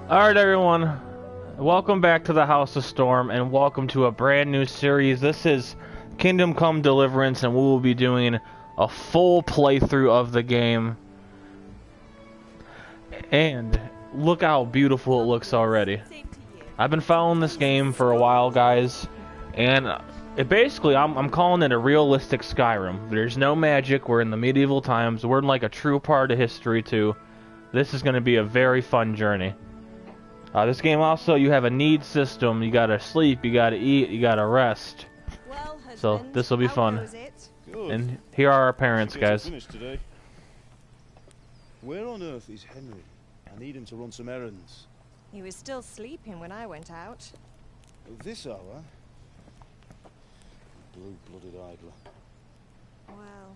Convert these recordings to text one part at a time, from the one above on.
Alright everyone, welcome back to the House of Storm and welcome to a brand new series. This is Kingdom Come Deliverance and we will be doing a full playthrough of the game. And look how beautiful it looks already. I've been following this game for a while, guys, and I'm calling it a realistic Skyrim. There's no magic, we're in the medieval times, we're in like a true part of history too. This is going to be a very fun journey. This game also, you have a need system. You gotta sleep, you gotta eat, you gotta rest. Well, husband, so this will be fun. Good. And here are our parents, guys. Today. Where on earth is Henry? I need him to run some errands. He was still sleeping when I went out. At this hour? Blue-blooded idler. Well,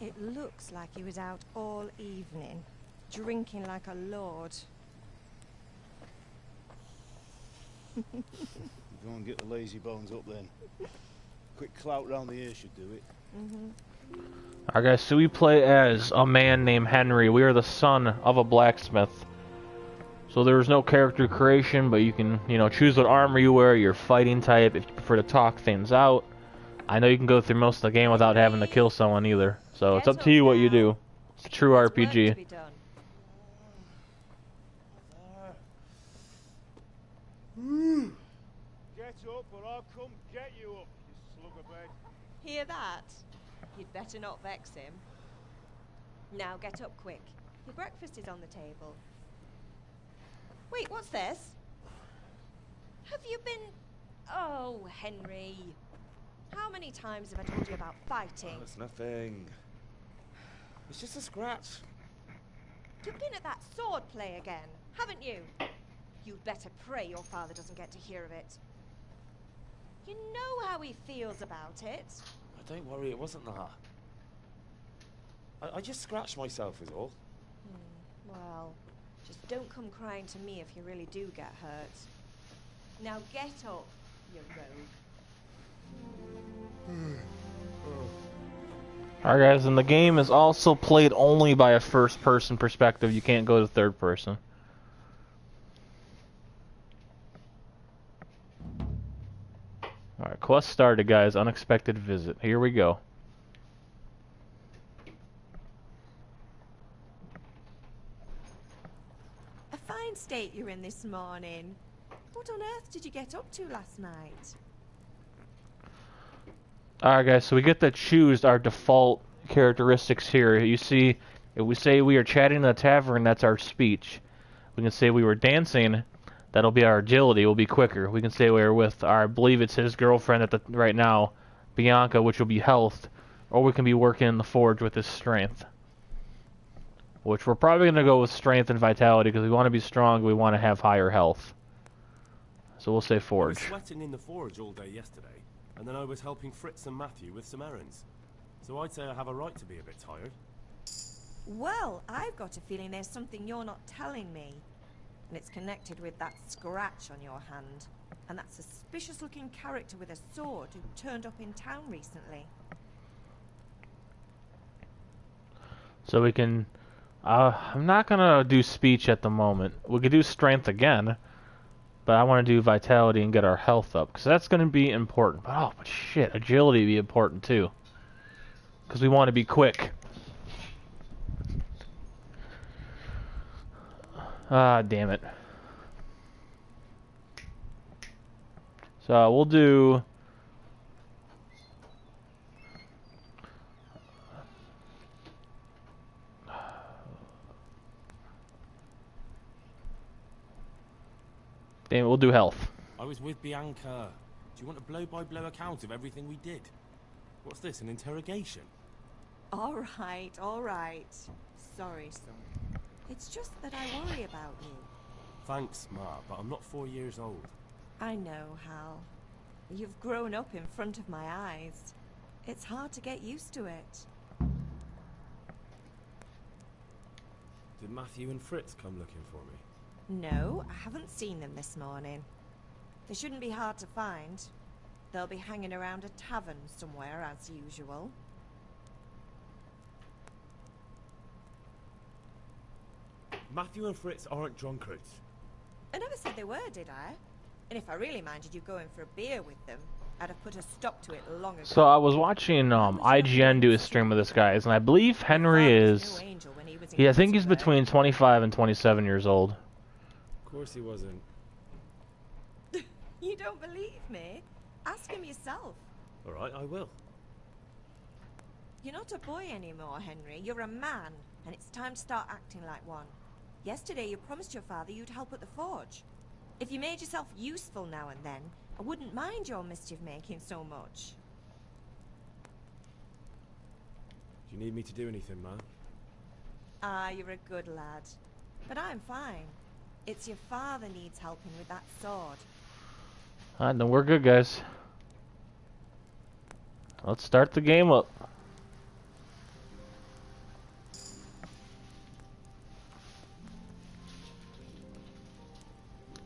it looks like he was out all evening, drinking like a lord. Go and get the lazy bones up then. Quick clout round the ear should do it. Alright guys, so we play as a man named Henry. We are the son of a blacksmith. So there's no character creation, but you can, choose what armor you wear, your fighting type, if you prefer to talk things out. I know you can go through most of the game without having to kill someone either. So it's up to you what you do. It's a true RPG. Get up or I'll come get you up, you slug of bed. Hear that? You'd better not vex him. Now get up quick. Your breakfast is on the table. Wait, what's this? Have you been... Oh, Henry. How many times have I told you about fighting? Oh, it's nothing. It's just a scratch. You've been at that sword play again, haven't you? You'd better pray your father doesn't get to hear of it. You know how he feels about it. Oh, don't worry, it wasn't that. I just scratched myself is all. Well, just don't come crying to me if you really do get hurt. Now get up, you rogue. Alright guys, and the game is also played only by a first-person perspective. You can't go to third person. Alright, quest started, guys. Unexpected visit. Here we go. A fine state you're in this morning. What on earth did you get up to last night? Alright guys, so we get to choose our default characteristics here. You see, if we say we are chatting in a tavern, that's our speech. We can say we were dancing, that'll be our agility, will be quicker. We can say we were with our, I believe it's his girlfriend right now, Bianca, which will be health. Or we can be working in the forge with his strength. Which we're probably going to go with strength and vitality, because we want to be strong, we want to have higher health. So we'll say forge. I was sweating in the forge all day yesterday. And then I was helping Fritz and Matthew with some errands. So I'd say I have a right to be a bit tired. Well, I've got a feeling there's something you're not telling me. And it's connected with that scratch on your hand. And that suspicious-looking character with a sword who turned up in town recently. So we can... I'm not going to do speech at the moment. We could do strength again. But I want to do vitality and get our health up, because that's going to be important. But shit, agility would be important too, because we want to be quick. Ah, damn it. So we'll do... Damn it, we'll do health. I was with Bianca. Do you want a blow-by-blow account of everything we did? What's this, an interrogation? All right, all right. Sorry, son. It's just that I worry about you. Thanks, Ma, but I'm not 4 years old. I know, Hal. You've grown up in front of my eyes. It's hard to get used to it. Did Matthew and Fritz come looking for me? No, I haven't seen them this morning. They shouldn't be hard to find. They'll be hanging around a tavern somewhere, as usual. Matthew and Fritz aren't drunkards. never said they were, did I? And if I really minded you going for a beer with them, I'd have put a stop to it long ago. So I was watching IGN do a stream with this guys, and I believe Henry is... Yeah, I think he's between 25 and 27 years old. Of course he wasn't. You don't believe me? Ask him yourself. All right, I will. You're not a boy anymore, Henry. You're a man, and it's time to start acting like one. Yesterday you promised your father you'd help at the forge. If you made yourself useful now and then, I wouldn't mind your mischief-making so much. Do you need me to do anything, Ma? Ah, you're a good lad. But I'm fine. It's your father needs helping with that sword. Alright, then we're good, guys. Let's start the game up.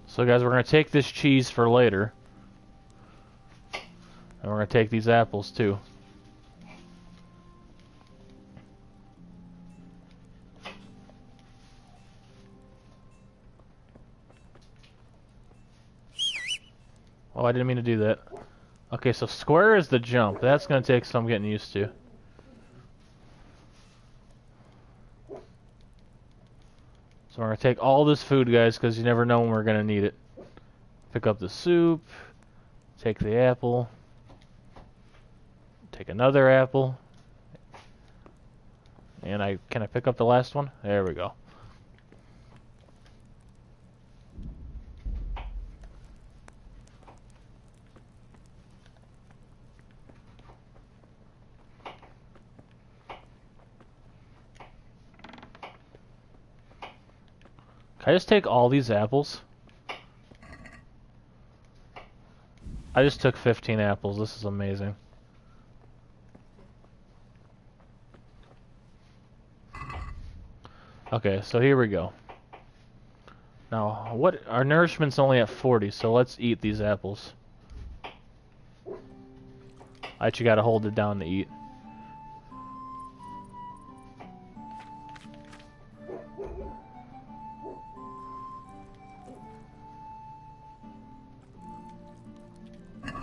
So guys, we're going to take this cheese for later. And we're going to take these apples too. Oh, I didn't mean to do that. Okay, so square is the jump. That's going to take some getting used to. So we're going to take all this food, guys, because you never know when we're going to need it. Pick up the soup. Take the apple. Take another apple. And can I pick up the last one? There we go. Can I just take all these apples? I just took 15 apples. This is amazing. Okay, so here we go. Now, our nourishment's only at 40, so let's eat these apples. I actually gotta hold it down to eat.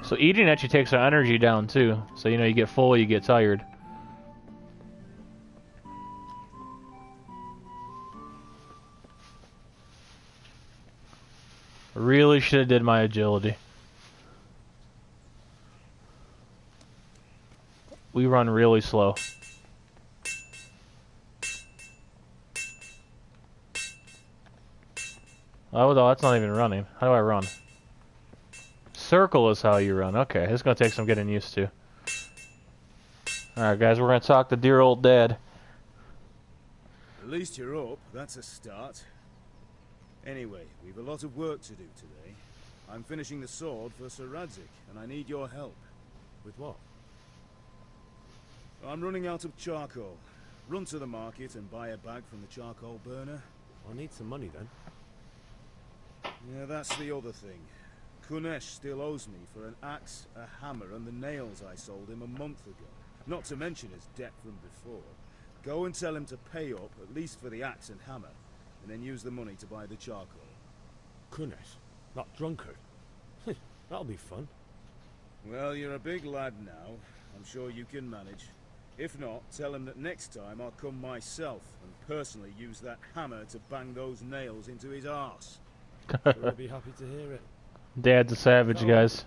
So eating actually takes our energy down too. So you know, you get full, you get tired. Really should have did my agility. We run really slow. Oh, no, that's not even running. How do I run? Circle is how you run. Okay, it's gonna take some getting used to. Alright guys, we're gonna talk to dear old dad. At least you're up, that's a start. Anyway, we've a lot of work to do today. I'm finishing the sword for Sir Radzig, and I need your help. With what? I'm running out of charcoal. Run to the market and buy a bag from the charcoal burner. I need some money then. Yeah, that's the other thing. Kunesh still owes me for an axe, a hammer, and the nails I sold him a month ago. Not to mention his debt from before. Go and tell him to pay up, at least for the axe and hammer, and then use the money to buy the charcoal. Kunesh? That drunkard? That'll be fun. Well, you're a big lad now. I'm sure you can manage. If not, tell him that next time I'll come myself and personally use that hammer to bang those nails into his arse. I'll be happy to hear it. Dad's a savage, guys.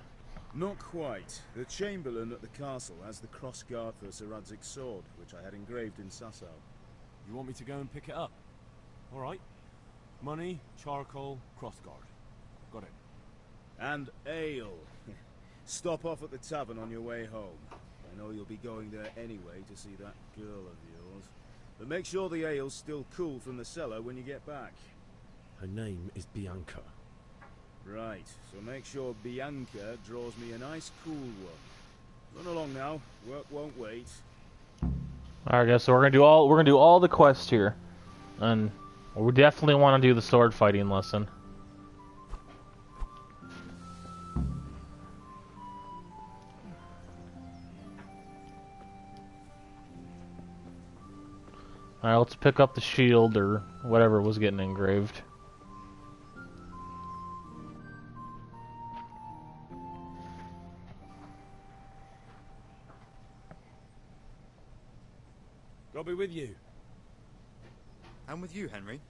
Not quite. The Chamberlain at the castle has the crossguard for Sir Radzig's sword, which I had engraved in Sasau. You want me to go and pick it up? Alright. Money, charcoal, crossguard. Got it. And ale. Stop off at the tavern on your way home. I know you'll be going there anyway to see that girl of yours. But make sure the ale's still cool from the cellar when you get back. Her name is Bianca. Right, so make sure Bianca draws me a nice cool one. Run along now, work won't wait. Alright guys, so we're gonna do all the quests here. And we definitely want to do the sword fighting lesson. Alright, let's pick up the shield or whatever was getting engraved. with you. And with you, Henry.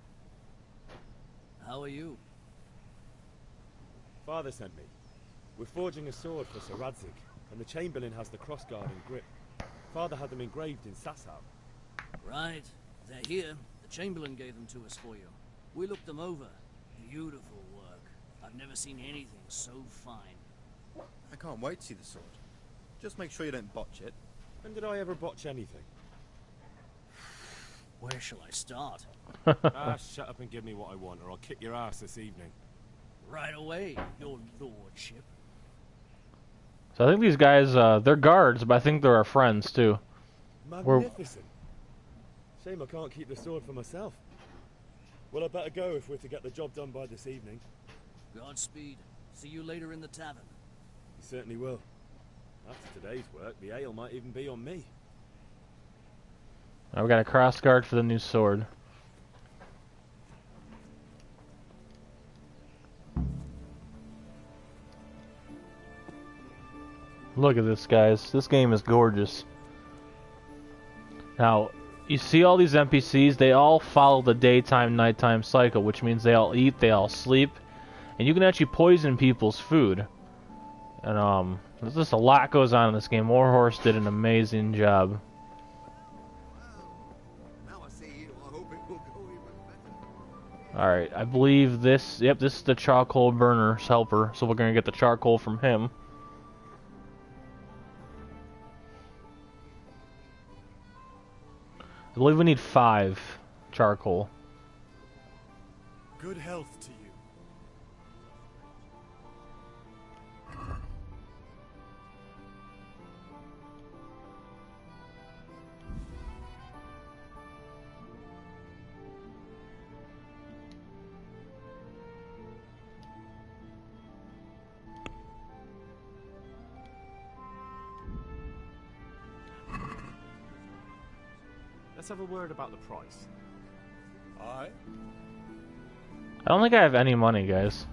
How are you? Father sent me. We're forging a sword for Sir Radzig, and the Chamberlain has the crossguard and grip. Father had them engraved in Sasau. Right. They're here. The Chamberlain gave them to us for you. We looked them over. Beautiful work. I've never seen anything so fine. I can't wait to see the sword. Just make sure you don't botch it. When did I ever botch anything? Where shall I start? Shut up and give me what I want, or I'll kick your ass this evening. Right away, your lordship. So I think these guys, they're guards, but I think they're our friends too. Magnificent. Shame I can't keep the sword for myself. Well, I better go if we're to get the job done by this evening. Godspeed. See you later in the tavern. You certainly will. After today's work, the ale might even be on me. Now we got a cross guard for the new sword. Look at this, guys. This game is gorgeous. Now, you see all these NPCs, they all follow the daytime-nighttime cycle, which means they all eat, they all sleep, and you can actually poison people's food. And, there's just a lot goes on in this game. Warhorse did an amazing job. Alright, I believe this, yep, this is the charcoal burner's helper, so we're gonna get the charcoal from him. I believe we need 5 charcoal. Good health to you. Let's have a word about the price. I don't think I have any money, guys.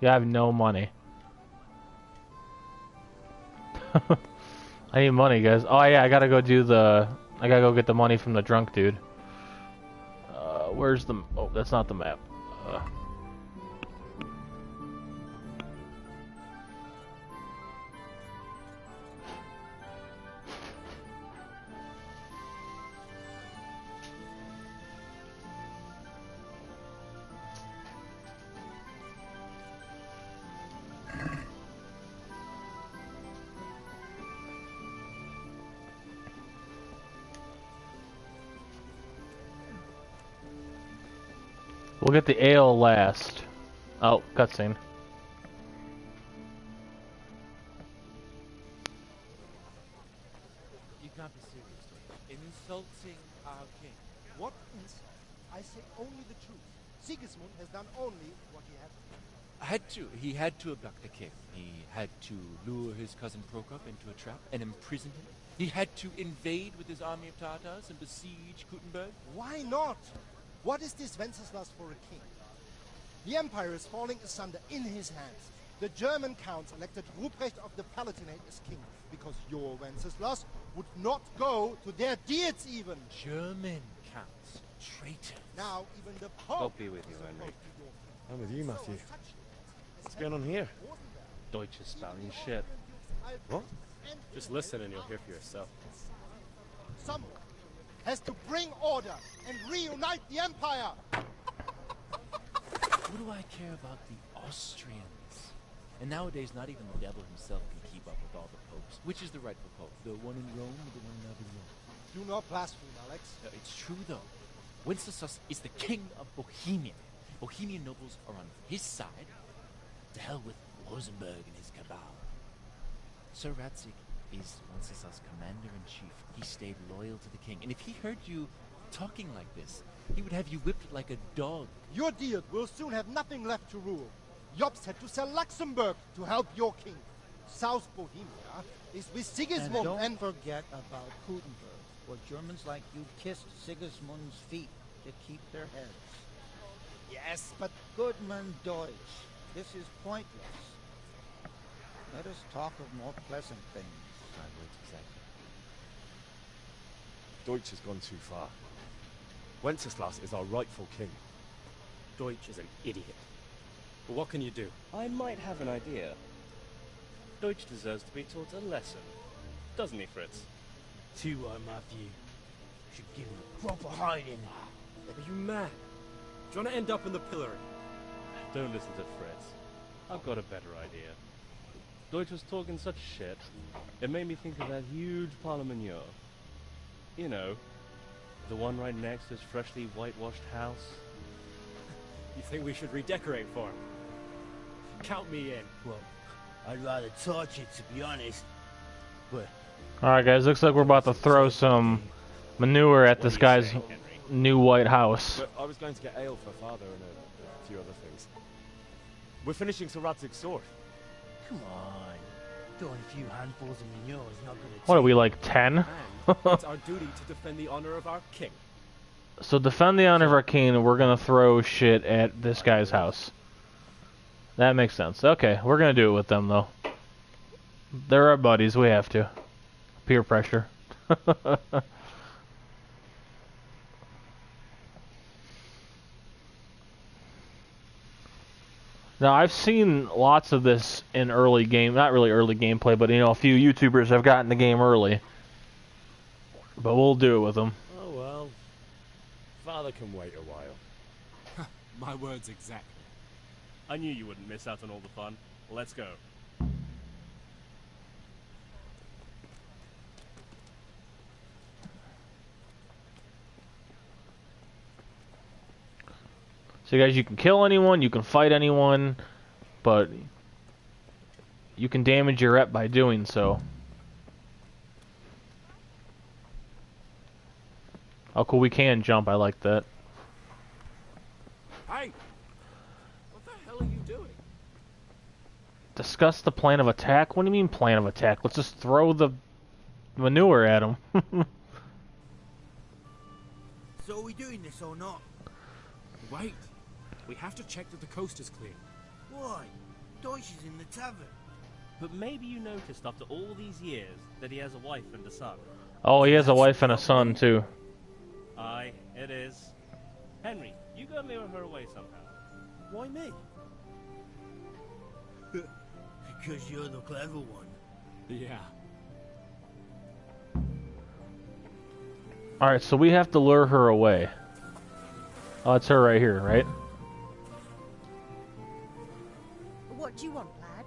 Yeah, I have no money. I need money, guys. Oh yeah, I gotta go get the money from the drunk dude. Where's the... Oh, that's not the map. We'll get the ale last. Oh, cutscene. You can't be serious. Insulting our king. What insult? I say only the truth. Sigismund has done only what he had to. He had to abduct the king. He had to lure his cousin Prokop into a trap and imprison him. He had to invade with his army of Tatars and besiege Gutenberg. Why not? What is this Wenceslas for a king? The empire is falling asunder in his hands. The German counts elected Ruprecht of the Palatinate as king because your Wenceslas would not go to their deeds even. German counts. Traitors. Now even the Pope... I'll be with you, Henry. I'm with you, Matthew. What's going on here? Deutsche spouting shit. What? Just listen and you'll hear for yourself. Someone has to bring order and reunite the empire. What do I care about the Austrians? And nowadays, not even the devil himself can keep up with all the popes. Which is the rightful pope? The one in Rome or the one in Avignon? Do not blaspheme, Alex. It's true, though. Wenceslas is the king of Bohemia. Bohemian nobles are on his side. To hell with Rosenberg and his cabal. Sir Radzig is Wenceslas' commander-in-chief. He stayed loyal to the king. And if he heard you talking like this, he would have you whipped like a dog. Your deal will soon have nothing left to rule. Jobst had to sell Luxembourg to help your king. South Bohemia is with Sigismund And don't forget about Gutenberg, where Germans like you kissed Sigismund's feet to keep their heads. Yes, but Goodman Deutsch, this is pointless. Let us talk of more pleasant things. my words exactly. Deutsch has gone too far. Wenceslas is our rightful king. Deutsch is an idiot. But what can you do? I might have an idea. Deutsch deserves to be taught a lesson. Doesn't he, Fritz? Too right, Matthew. Should give him a proper hiding. Are you mad? Do you want to end up in the pillory? Don't listen to Fritz. I've got a better idea. Deutsch was talking such shit, it made me think of that huge Parlement. You know, the one right next to his freshly whitewashed house. You think we should redecorate for him? Count me in. Well, I'd rather torch it, to be honest. But Alright guys, looks like we're about to throw some manure at this guy's new white house. But I was going to get ale for father and a few other things. We're finishing Sir Radzig's sword. come on. Throwing a few handfuls of manure is not gonna What are we, change. like 10? It's our duty to defend the honor of our king. So defend the honor of our king, we're gonna throw shit at this guy's house. That makes sense. Okay, we're gonna do it with them though. They're our buddies, we have to. Peer pressure. Now I've seen lots of this in early game, not really early gameplay, but you know, a few YouTubers have gotten the game early. But we'll do it with them. Oh well. Father can wait a while. My words exactly. I knew you wouldn't miss out on all the fun. Let's go. So guys, you can kill anyone, you can fight anyone, but you can damage your rep by doing so. Oh cool, we can jump, I like that. Hey! What the hell are you doing? Discuss the plan of attack? What do you mean plan of attack? Let's just throw the manure at him. So are we doing this or not? Wait. We have to check that the coast is clear. Why? Deutsch is in the tavern. But maybe you noticed after all these years that he has a wife and a son. Oh, he has a wife and a son too. Aye, it is. Henry, you go mirror her away somehow. Why me? Because you're the clever one. Yeah. Alright, so we have to lure her away. Oh, it's her right here, right? What do you want, lad?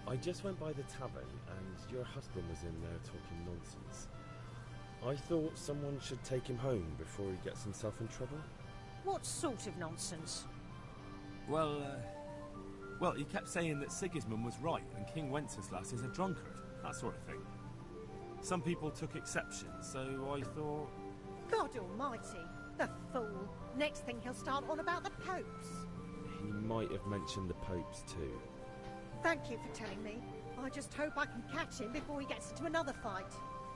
I just went by the tavern and your husband was in there talking nonsense. I thought someone should take him home before he gets himself in trouble. What sort of nonsense? Well, he kept saying that Sigismund was right and King Wenceslas is a drunkard, that sort of thing. Some people took exception, so I thought... God almighty, the fool. Next thing he'll start on about the popes. He might have mentioned the popes too. Thank you for telling me. I just hope I can catch him before he gets into another fight.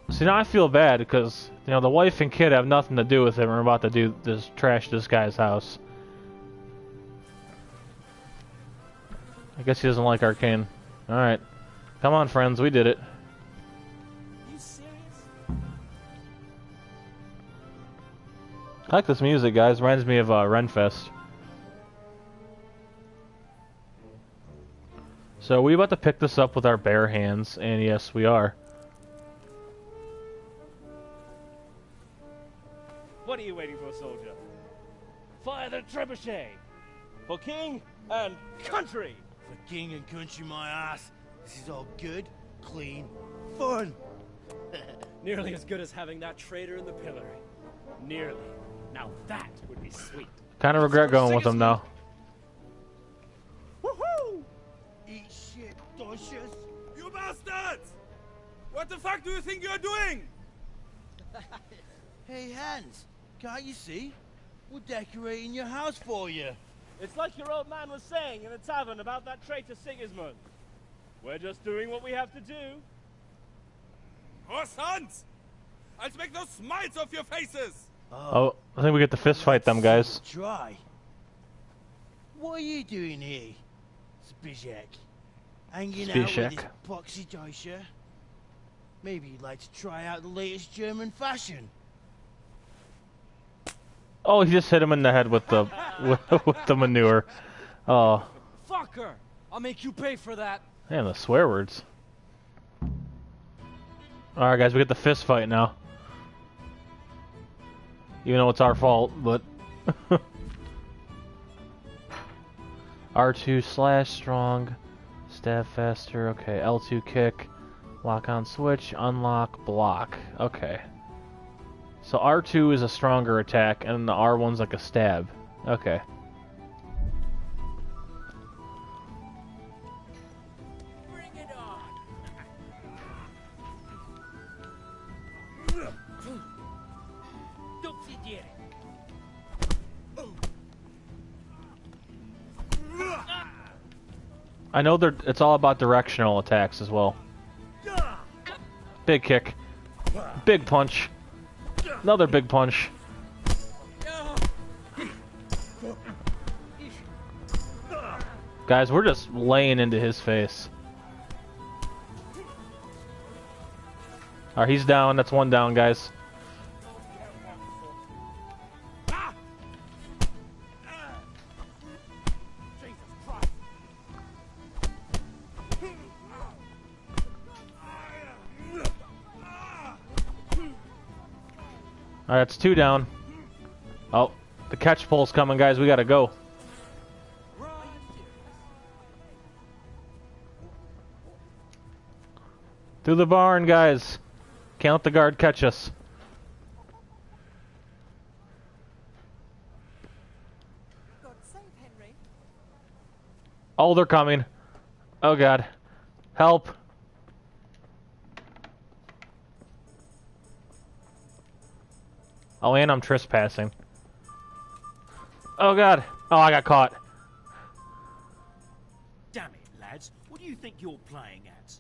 See, now I feel bad because, you know, the wife and kid have nothing to do with it. We're about to do this, trash this guy's house. I guess he doesn't like Arcane. Alright. Come on, friends, we did it. You serious? I like this music, guys. Reminds me of Renfest. So we about to pick this up with our bare hands, and yes, we are. What are you waiting for, soldier? Fire the trebuchet! For king and country! For king and country, my ass. This is all good, clean, fun. Nearly as good as having that traitor in the pillory. Nearly. Now that would be sweet. Kind of regret going with him now. Woohoo! Eat shit, Deutsches. You bastards! What the fuck do you think you're doing? Hey, Hans, can't you see? We're decorating your house for you. It's like your old man was saying in the tavern about that traitor Sigismund. We're just doing what we have to do. Oh, sons! I'll make those smiles off your faces! Oh, I think we get to fist fight them guys. Try. What are you doing here, Zbyszek? Hanging Speed out check. with this boxy Deutscher. Maybe you'd like to try out the latest German fashion. Oh, he just hit him in the head with the with the manure. Oh, Fucker! I'll make you pay for that. man, the swear words. All right, guys, we get the fist fight now. Even though it's our fault, but R2 slash strong, stab faster. Okay, L2 kick, lock on switch, unlock, block. Okay. So R2 is a stronger attack, and the R1's like a stab. Okay. Bring it on. I know it's all about directional attacks as well. Big kick. Big punch. Another big punch. Guys, we're just laying into his face. Alright, he's down. That's one down, guys. Alright, it's two down. Oh, the catch pole's coming, guys. We gotta go. Through the barn, guys. Can't let the guard catch us. God save Henry. Oh, they're coming. Oh, God. Help. Oh, and I'm trespassing. Oh, God. Oh, I got caught. Damn it, lads. What do you think you're playing at?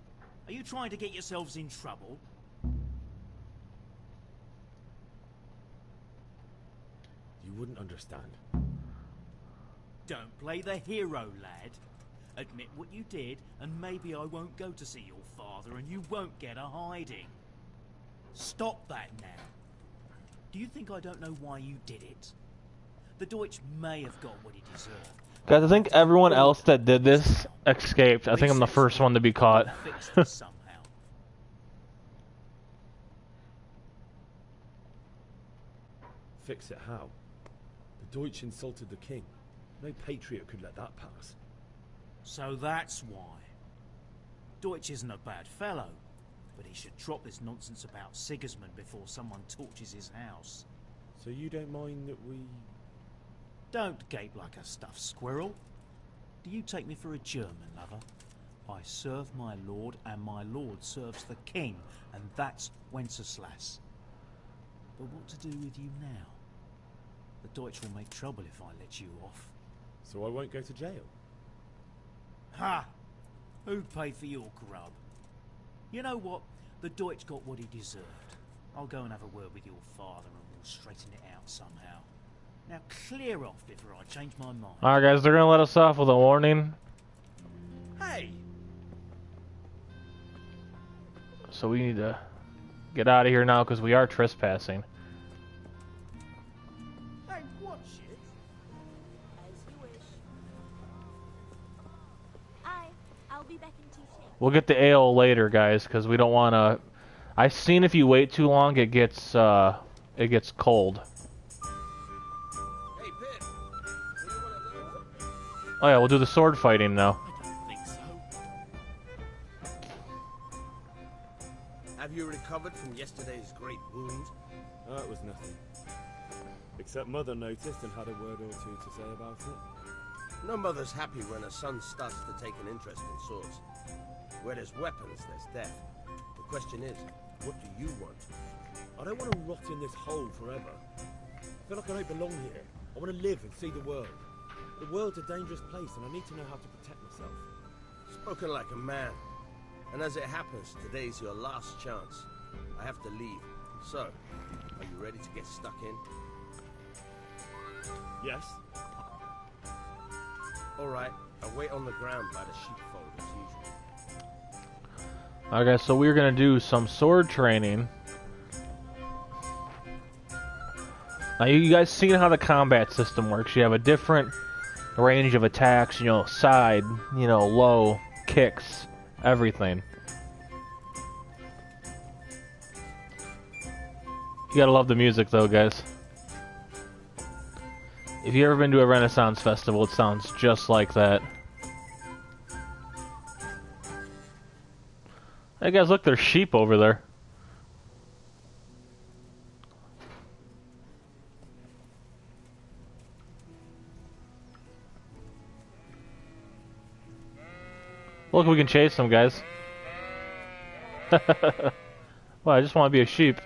Are you trying to get yourselves in trouble? You wouldn't understand. Don't play the hero, lad. Admit what you did, and maybe I won't go to see your father, and you won't get a hiding. Stop that now. Do you think I don't know why you did it? The Deutsch may have got what he deserved. Guys, I think everyone else that did this escaped. I think I'm the first one to be caught. Fix this somehow. Fix it how? The Deutsch insulted the king. No patriot could let that pass. So that's why. Deutsch isn't a bad fellow, but he should drop this nonsense about Sigismund before someone torches his house. So you don't mind that we... Don't gape like a stuffed squirrel. Do you take me for a German, lover? I serve my lord, and my lord serves the king, and that's Wenceslas. But what to do with you now? The Deutsch will make trouble if I let you off. So I won't go to jail? Ha! Who'd pay for your grub? You know what? The Deutsch got what he deserved. I'll go and have a word with your father and we'll straighten it out somehow. Now clear off before I change my mind. Alright, guys, they're gonna let us off with a warning. Hey! So we need to get out of here now because we are trespassing. Hey, what shit? As you wish. I'll be back in 2 seconds. We'll get the ale later, guys, because we don't want to... I've seen if you wait too long, it gets cold. Oh yeah, we'll do the sword fighting now. I don't think so. Have you recovered from yesterday's great wound? It was nothing. Except Mother noticed and had a word or two to say about it. No mother's happy when her son starts to take an interest in swords. Where there's weapons, there's death. The question is, what do you want? I don't want to rot in this hole forever. I feel like I don't belong here. I want to live and see the world. The world's a dangerous place and I need to know how to protect myself. Spoken like a man. And as it happens, today's your last chance. I have to leave. So, are you ready to get stuck in? Yes. Alright, I'll wait on the ground by the sheepfold as usual. Okay, so we're gonna do some sword training. Now, you guys seen how the combat system works. You have a different range of attacks, you know, side, you know, low, kicks, everything. You gotta love the music though, guys. If you've ever been to a Renaissance festival, it sounds just like that. Hey guys, look, there's sheep over there. Look, we can chase them, guys. Well, I just want to be a sheep.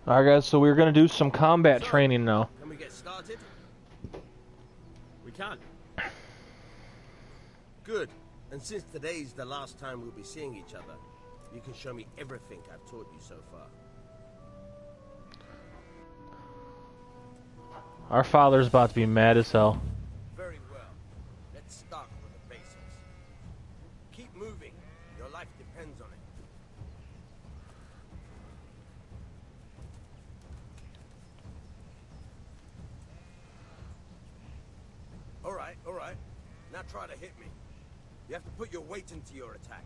Alright guys, so we're gonna do some combat training now. Can we get started? We can. Good. And since today's the last time we'll be seeing each other, you can show me everything I've taught you so far. Our father's about to be mad as hell. Very well. Let's start with the basics. Keep moving. Your life depends on it. All right. Now try to hit me. You have to put your weight into your attack.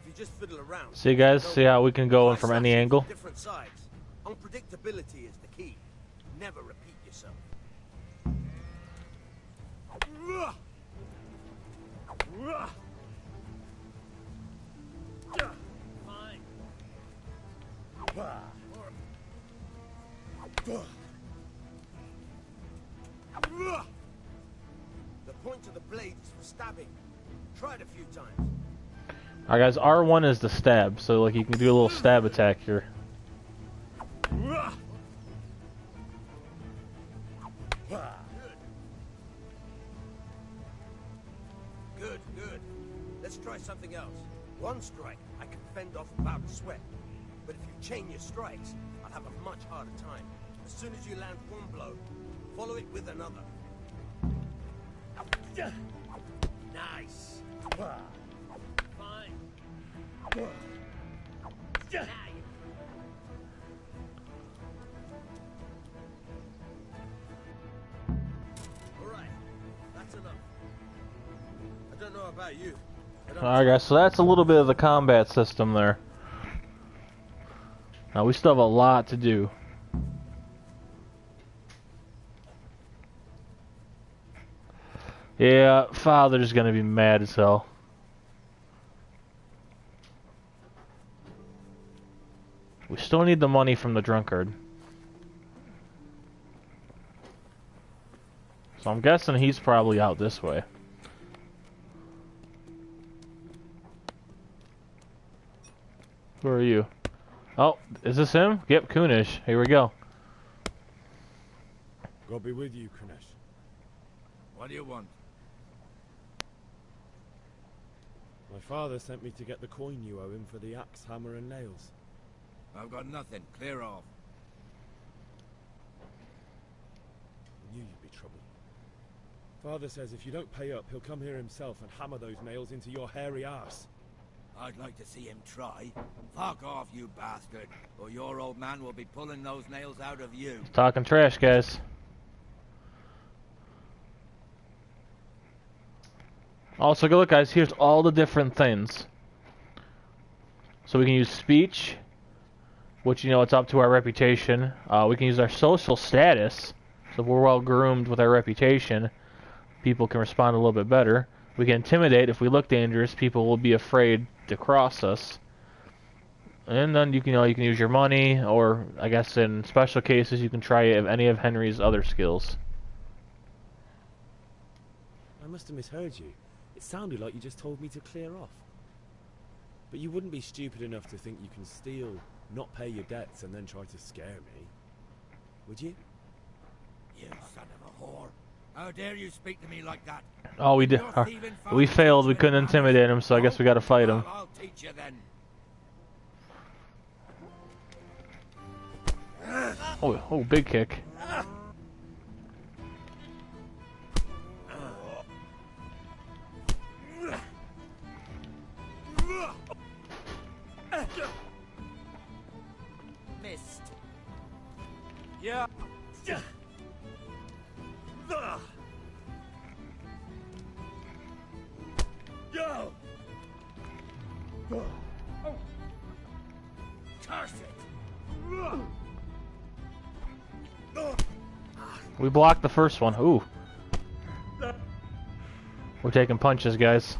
If you just fiddle around... See guys, see how we can go in from any angle? Different sides. Unpredictability is the key. Never repeat yourself. The point of the blade is for stabbing. Try it a few times. Alright guys, R1 is the stab, so like you can do a little stab attack here. Good. Let's try something else. One strike, I can fend off without a sweat. But if you chain your strikes, I'll have a much harder time. As soon as you land one blow, follow it with another. Nice. Fine. Alright, that's enough. I don't know about you. Alright guys, so that's a little bit of the combat system there. Now we still have a lot to do. Yeah, father's gonna be mad as hell. We still need the money from the drunkard. So I'm guessing he's probably out this way. Who are you? Oh, is this him? Yep, Kunish. Here we go. God be with you, Kunish. What do you want? My father sent me to get the coin you owe him for the axe, hammer, and nails. I've got nothing. Clear off. I knew you'd be trouble. Father says if you don't pay up, he'll come here himself and hammer those nails into your hairy ass. I'd like to see him try. Fuck off, you bastard, or your old man will be pulling those nails out of you. Talking trash, guys. Also, look, guys, here's all the different things. So we can use speech, which, you know, it's up to our reputation. We can use our social status. So if we're well groomed with our reputation, people can respond a little bit better. We can intimidate. If we look dangerous, people will be afraid to cross us. And then you can use your money, or I guess in special cases you can try any of Henry's other skills. I must have misheard you. It sounded like you just told me to clear off. But you wouldn't be stupid enough to think you can steal, not pay your debts, and then try to scare me, would you? You son of a whore. How dare you speak to me like that? Oh, we did. Your thieving father We failed. We teach me couldn't manners? intimidate him, so I guess we got to fight him. Well, I'll teach you then. Oh, big kick. Missed. Yeah. Yo. Curse it. We blocked the first one. Ooh. We're taking punches, guys.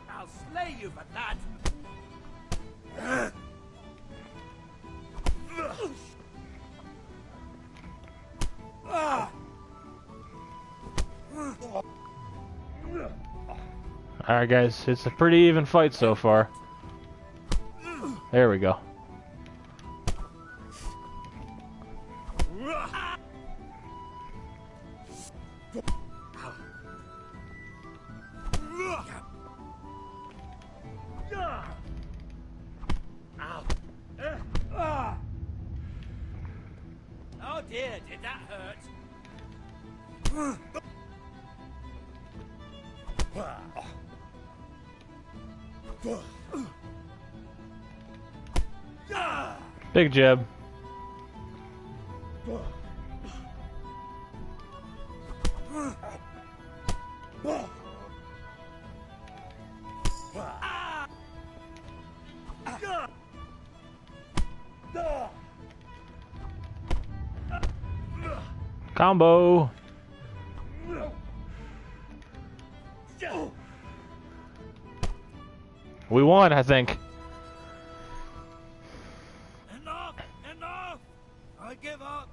I'll slay you for that. Alright, guys. It's a pretty even fight so far. There we go. Oh dear, did that hurt? Big jab. Combo. We won, I think. Enough! Enough! I give up.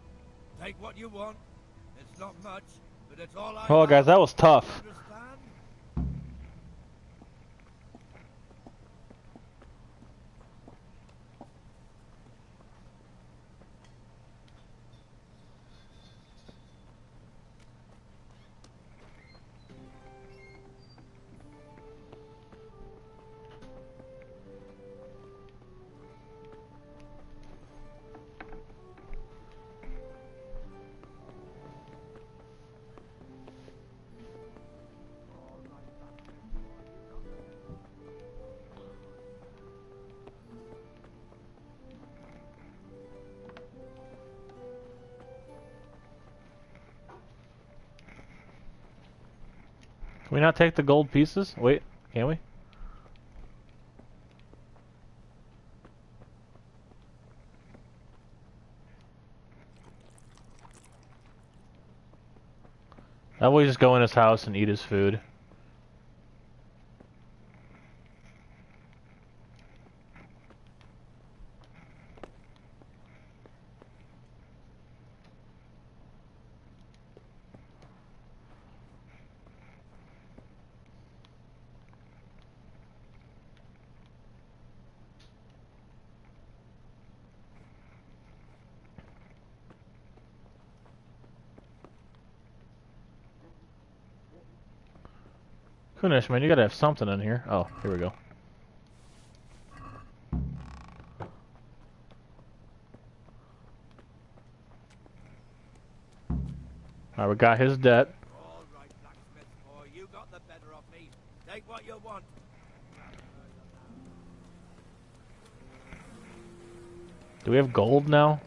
Take what you want. It's not much, but it's all I Oh, guys, that was tough. understand. Can we not take the gold pieces? Wait, can we? That way, just go in his house and eat his food. Kunish, man, you gotta have something in here. Oh, here we go. Alright, we got his debt. All right, blacksmith boy, you got the better of me. Take what you want. Do we have gold now?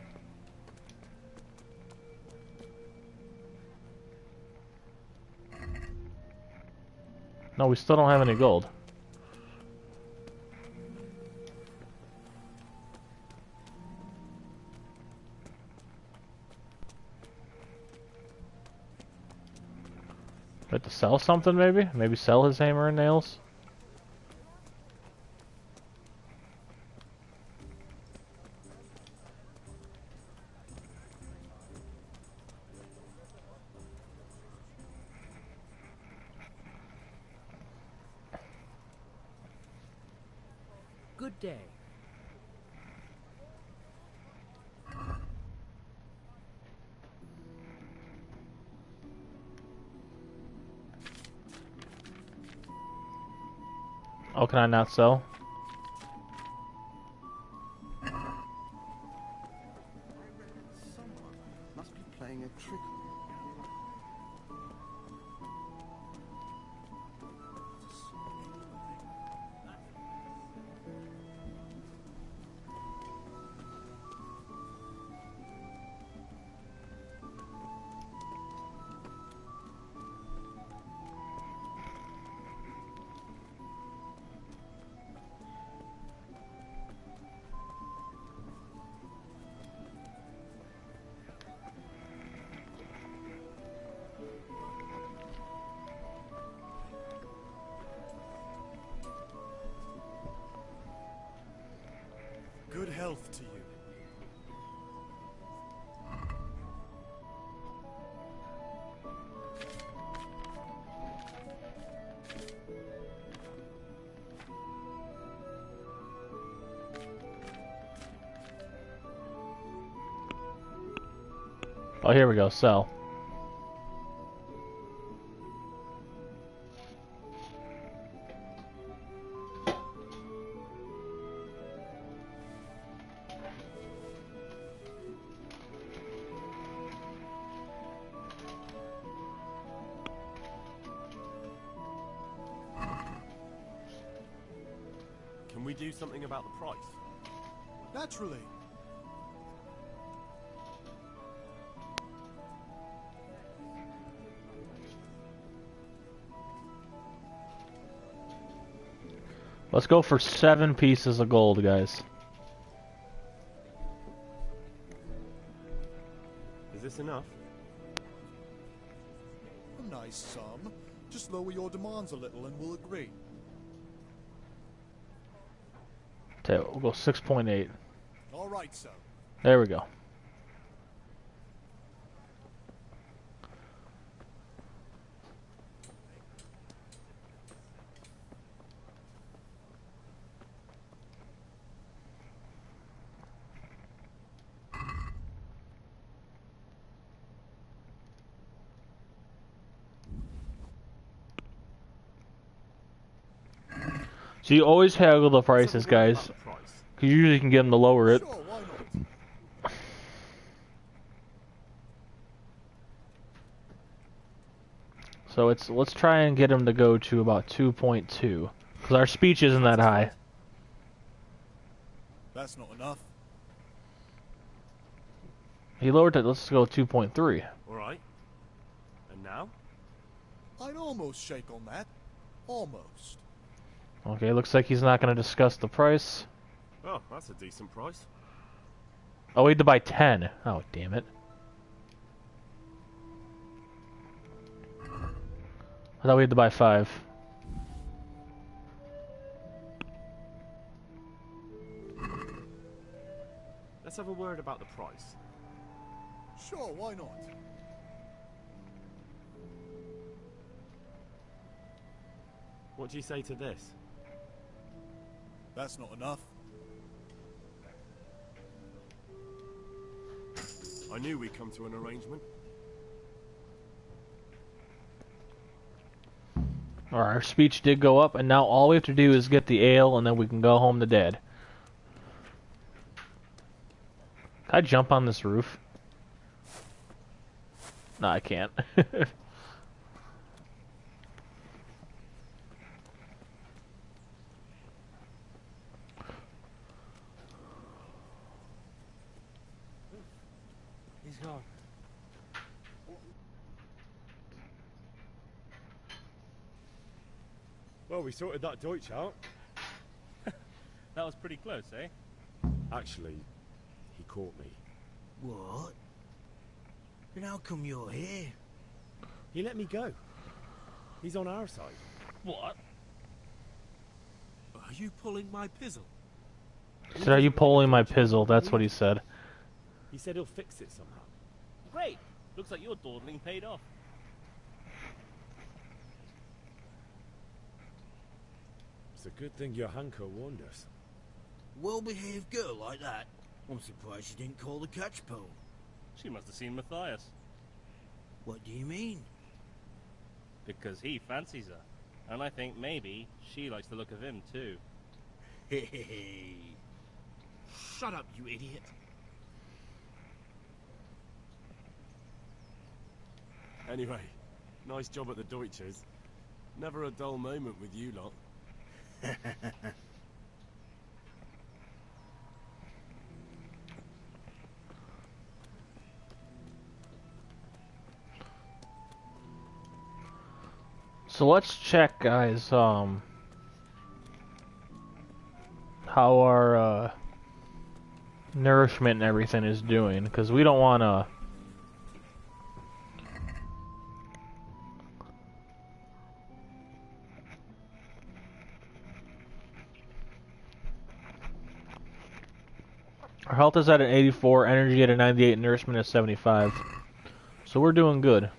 No, we still don't have any gold. have to sell something, maybe? Maybe sell his hammer and nails? Good day. Oh, can I not sell? Someone must be playing a trick on me. Good health to you. Oh, here we go, sell. Can we do something about the price? Naturally. Let's go for 7 pieces of gold, guys. Is this enough? A nice sum. Just lower your demands a little and we'll agree. Okay, we'll go 6.8. All right, so. There we go. So you always haggle the prices, guys, because you usually can get them to lower it. So let's try and get him to go to about 2.2, because our speech isn't that high. That's not enough. He lowered it. Let's go 2.3. All right. And now? I'd almost shake on that. Almost. Okay, looks like he's not going to discuss the price. Oh, that's a decent price. Oh, we had to buy 10. Oh, damn it. I thought we had to buy 5. Let's have a word about the price. Sure, why not? What do you say to this? That's not enough. I knew we'd come to an arrangement. Alright, our speech did go up, and now all we have to do is get the ale, and then we can go home to Dad. Can I jump on this roof? No, I can't. He's gone. Well, we sorted that Deutsch out. That was pretty close, eh? Actually, he caught me. What? Then how come you're here? He let me go. He's on our side. What? Are you pulling my pizzle? He said, "Are you pulling my pizzle?" That's what he said. He said he'll fix it somehow. Great. Looks like your dawdling paid off. It's a good thing your Hanko warned us. Well-behaved girl like that. I'm surprised she didn't call the catch pole. She must have seen Matthias. What do you mean? Because he fancies her. And I think maybe she likes the look of him too. Hey. Shut up, you idiot. Anyway, nice job at the Deutschers. Never a dull moment with you lot. So let's check, guys, how our nourishment and everything is doing, because we don't want to... Our health is at an 84, energy at a 98, nourishment at 75. So we're doing good.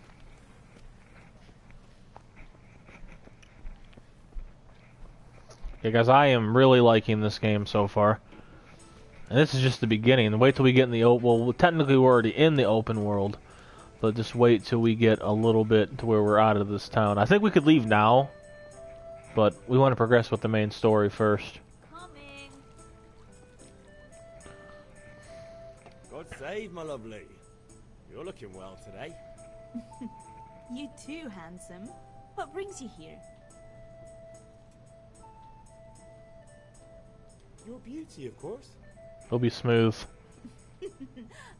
Okay, guys, I am really liking this game so far. And this is just the beginning. Wait till we get in the open... Well, technically we're already in the open world. But just wait till we get a little bit to where we're out of this town. I think we could leave now. But we want to progress with the main story first. God save, my lovely. You're looking well today. You too, handsome. What brings you here? Your beauty, of course. It'll be smooth.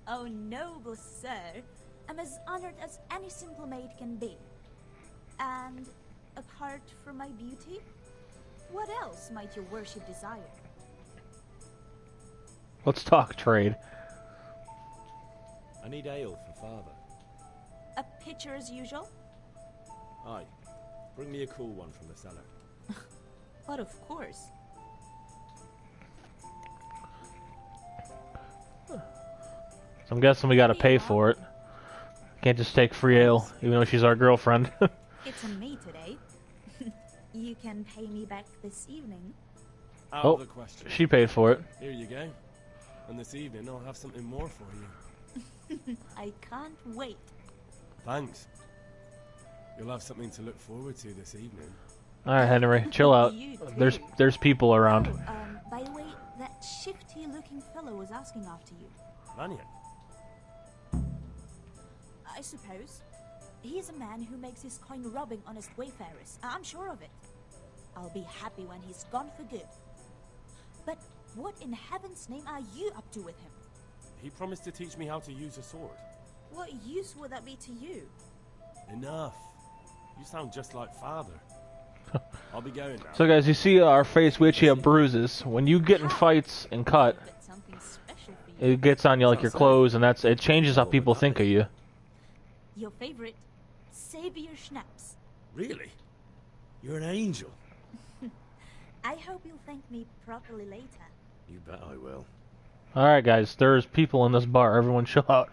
Oh, noble sir. I'm as honored as any simple maid can be. And apart from my beauty, what else might your worship desire? Let's talk trade. I need ale for father. A pitcher as usual? Aye. Bring me a cool one from the cellar. But of course. So I'm guessing we gotta pay for it. Can't just take free ale, even though she's our girlfriend. It's on me today. You can pay me back this evening. Out Oh, of the question. she paid for it. Here you go. And this evening I'll have something more for you. I can't wait. Thanks. You'll have something to look forward to this evening. Alright, Henry, chill out. You There's people around. By the way, that shifty-looking fellow was asking after you. Mannion. I suppose. He's a man who makes his coin robbing honest wayfarers. I'm sure of it. I'll be happy when he's gone for good. But what in heaven's name are you up to with him? He promised to teach me how to use a sword. What use would that be to you? Enough. You sound just like father. I'll be going now. So guys, you see our face, we actually have bruises. When you get in fights and cut, it gets on you like your clothes, and it changes how people think of you. Your favorite, Savior Schnapps. Really? You're an angel. I hope you'll thank me properly later. You bet I will. Alright guys, there's people in this bar. Everyone chill out.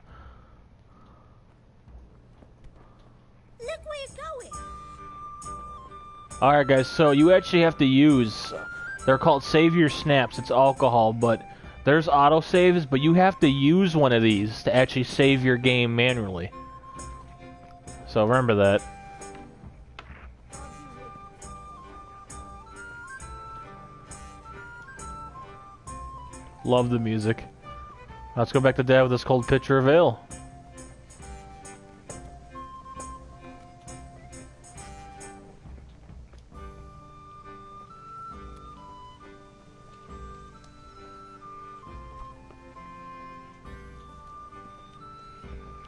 Look where you're going. Alright guys, so you actually have to use... They're called Savior Snaps. It's alcohol, but there's autosaves, but you have to use one of these to actually save your game manually. So remember that. Love the music. Let's go back to Dad with this cold pitcher of ale.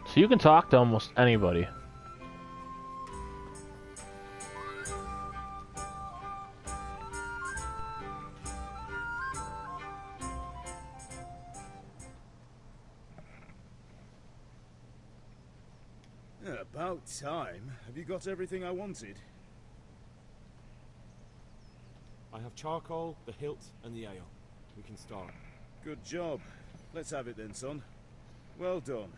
So you can talk to almost anybody. About time. Have you got everything I wanted? I have charcoal, the hilt, and the ale. We can start. Good job. Let's have it then, son. Well done.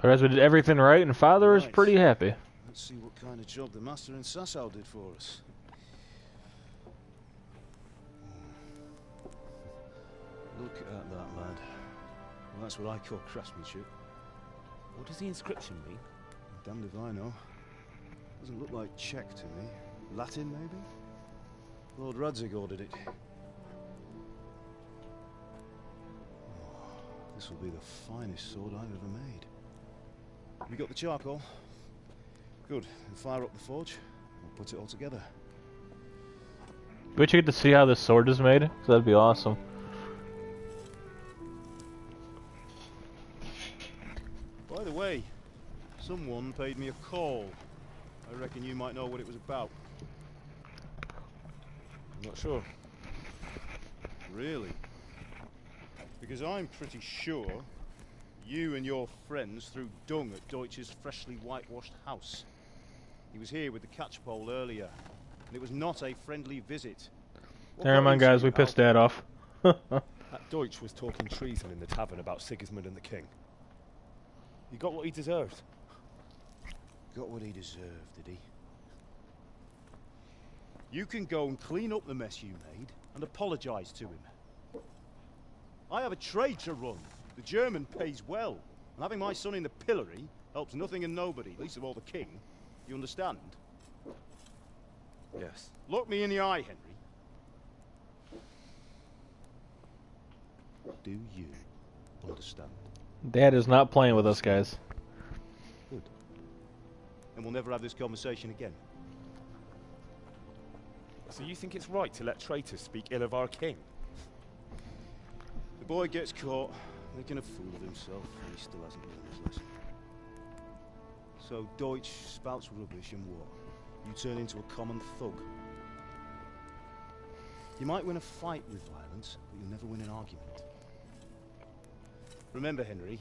Alright, we did everything right, and Father is pretty happy. Let's see what kind of job the master in Sasau did for us. Look at that, lad. Well, that's what I call craftsmanship. What does the inscription mean? Damned if I know. Doesn't look like Czech to me. Latin, maybe? Lord Radzig ordered it. Oh, this will be the finest sword I've ever made. We got the charcoal? Good. We'll fire up the forge. We'll put it all together. We should get to see how this sword is made, so that'd be awesome. By the way, someone paid me a call. I reckon you might know what it was about. I'm not sure. Really? Because I'm pretty sure you and your friends threw dung at Deutsch's freshly whitewashed house. He was here with the catchpole earlier, and it was not a friendly visit. Never mind, guys, we pissed Dad off. That Deutsch was talking treason in the tavern about Sigismund and the king. He got what he deserved. Got what he deserved, did he? You can go and clean up the mess you made and apologise to him. I have a trade to run. The German pays well, and having my son in the pillory helps nothing and nobody, least of all the king. You understand? Yes. Look me in the eye, Henry. Do you understand? Dad is not playing with us, guys. Good. And we'll never have this conversation again. So you think it's right to let traitors speak ill of our king? The boy gets caught, making a fool of himself, and he still hasn't learned his lesson. So Deutsch spouts rubbish, and what? You turn into a common thug. You might win a fight with violence, but you'll never win an argument. Remember, Henry,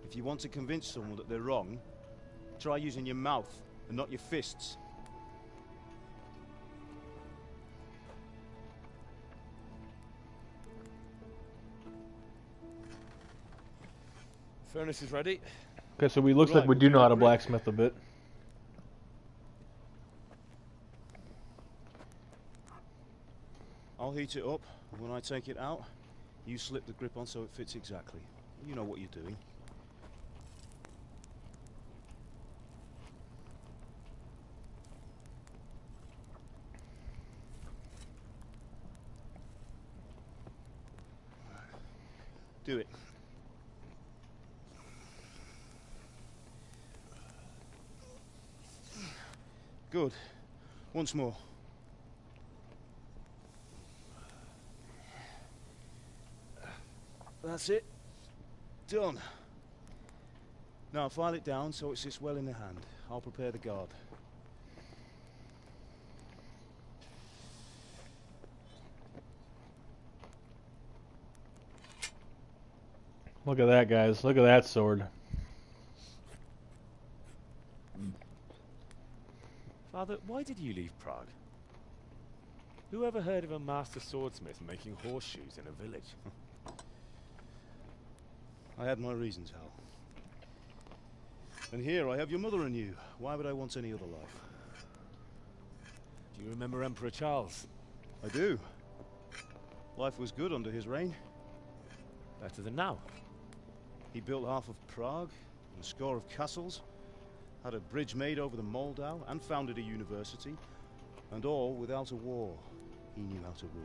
if you want to convince someone that they're wrong, try using your mouth and not your fists. Furnace is ready. Okay, so we looks like we do know how to blacksmith a bit. I'll heat it up, and when I take it out, you slip the grip on so it fits exactly. You know what you're doing. Do it. Good. Once more. That's it. Done. Now file it down so it sits well in the hand. I'll prepare the guard. Look at that, guys. Look at that sword. Father, why did you leave Prague? Who ever heard of a master swordsmith making horseshoes in a village? I had my reasons, Hal. And here I have your mother and you. Why would I want any other life? Do you remember Emperor Charles? I do. Life was good under his reign. Better than now. He built half of Prague, and a score of castles, had a bridge made over the Moldau, and founded a university, and all without a war. He knew how to rule.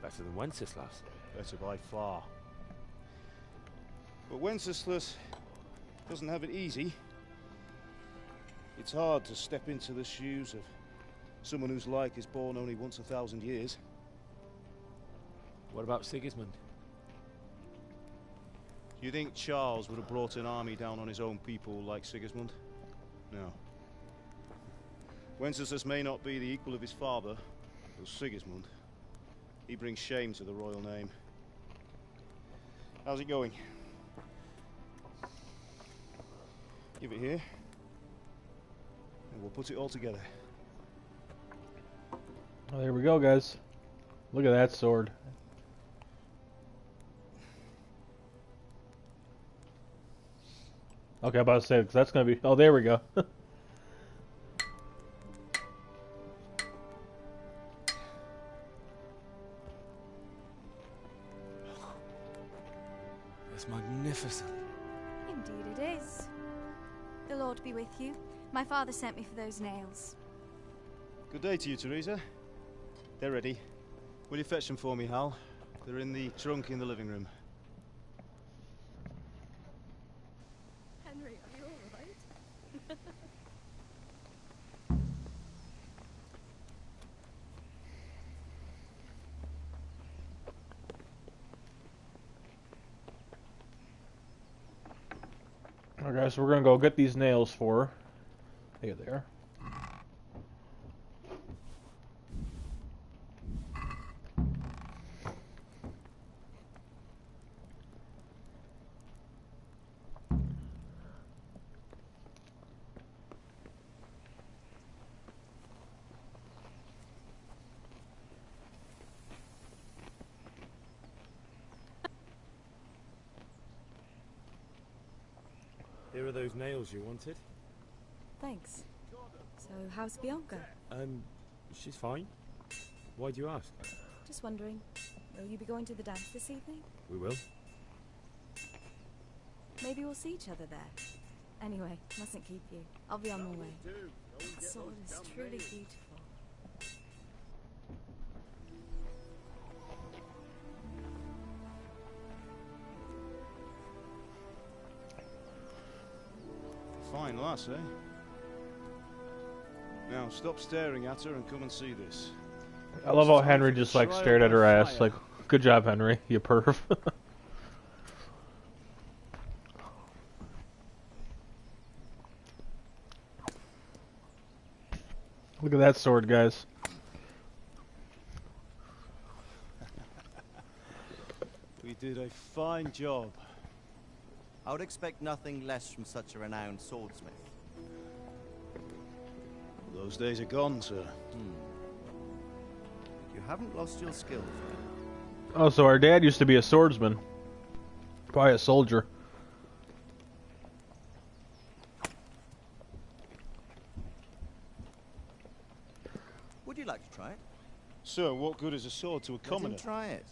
Better than Wenceslas. Better by far. But Wenceslas doesn't have it easy. It's hard to step into the shoes of someone whose like is born only once 1,000 years. What about Sigismund? Do you think Charles would have brought an army down on his own people like Sigismund? No. Wenceslas may not be the equal of his father, but Sigismund, he brings shame to the royal name. How's it going? Give it here, and we'll put it all together. Oh, there we go, guys. Look at that sword. Okay, I'm about to say, because that's going to be... Oh, there we go. It's magnificent. Indeed it is. The Lord be with you. My father sent me for those nails. Good day to you, Teresa. They're ready. Will you fetch them for me, Hal? They're in the trunk in the living room. Henry, are you all right? Alright, so we're going to go get these nails for her. There they are. Here are those nails you wanted. Thanks. So, how's Bianca? She's fine. Why do you ask? Just wondering, will you be going to the dance this evening? We will. Maybe we'll see each other there. Anyway, mustn't keep you. I'll be on my way. That sword is truly beautiful. Fine lass, eh? Now, stop staring at her and come and see this. I love how Henry just, like, stared at her ass. Like, good job, Henry. You perv. Look at that sword, guys. We did a fine job. I would expect nothing less from such a renowned swordsmith. Those days are gone, sir. You haven't lost your skill, friend. Oh, so our dad used to be a swordsman. Probably a soldier. Would you like to try it? Sir, what good is a sword to a commoner? Let him try it.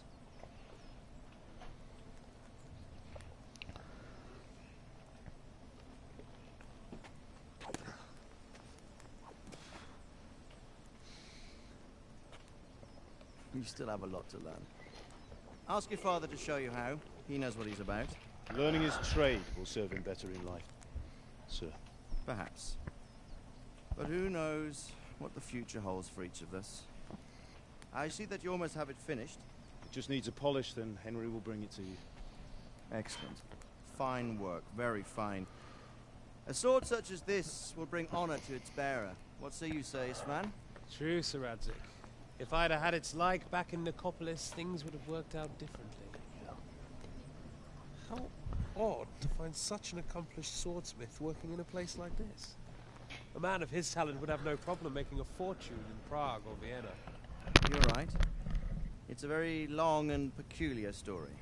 You still have a lot to learn. Ask your father to show you how. He knows what he's about. Learning his trade will serve him better in life, sir. Perhaps. But who knows what the future holds for each of us. I see that you almost have it finished. It just needs a polish, then Henry will bring it to you. Excellent. Fine work. Very fine. A sword such as this will bring honor to its bearer. What say you, Svan? True, Sir Radzik. If I'd have had its like back in Nicopolis, things would have worked out differently. How odd to find such an accomplished swordsmith working in a place like this. A man of his talent would have no problem making a fortune in Prague or Vienna. You're right. It's a very long and peculiar story.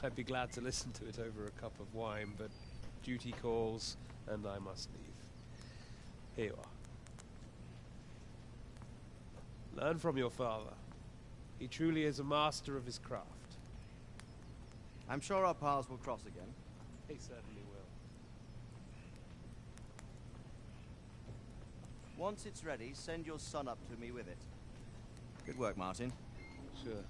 I'd be glad to listen to it over a cup of wine, but duty calls, and I must leave. Here you are. Learn from your father. He truly is a master of his craft. I'm sure our paths will cross again. He certainly will. Once it's ready, send your son up to me with it. Good work, Martin. Sure.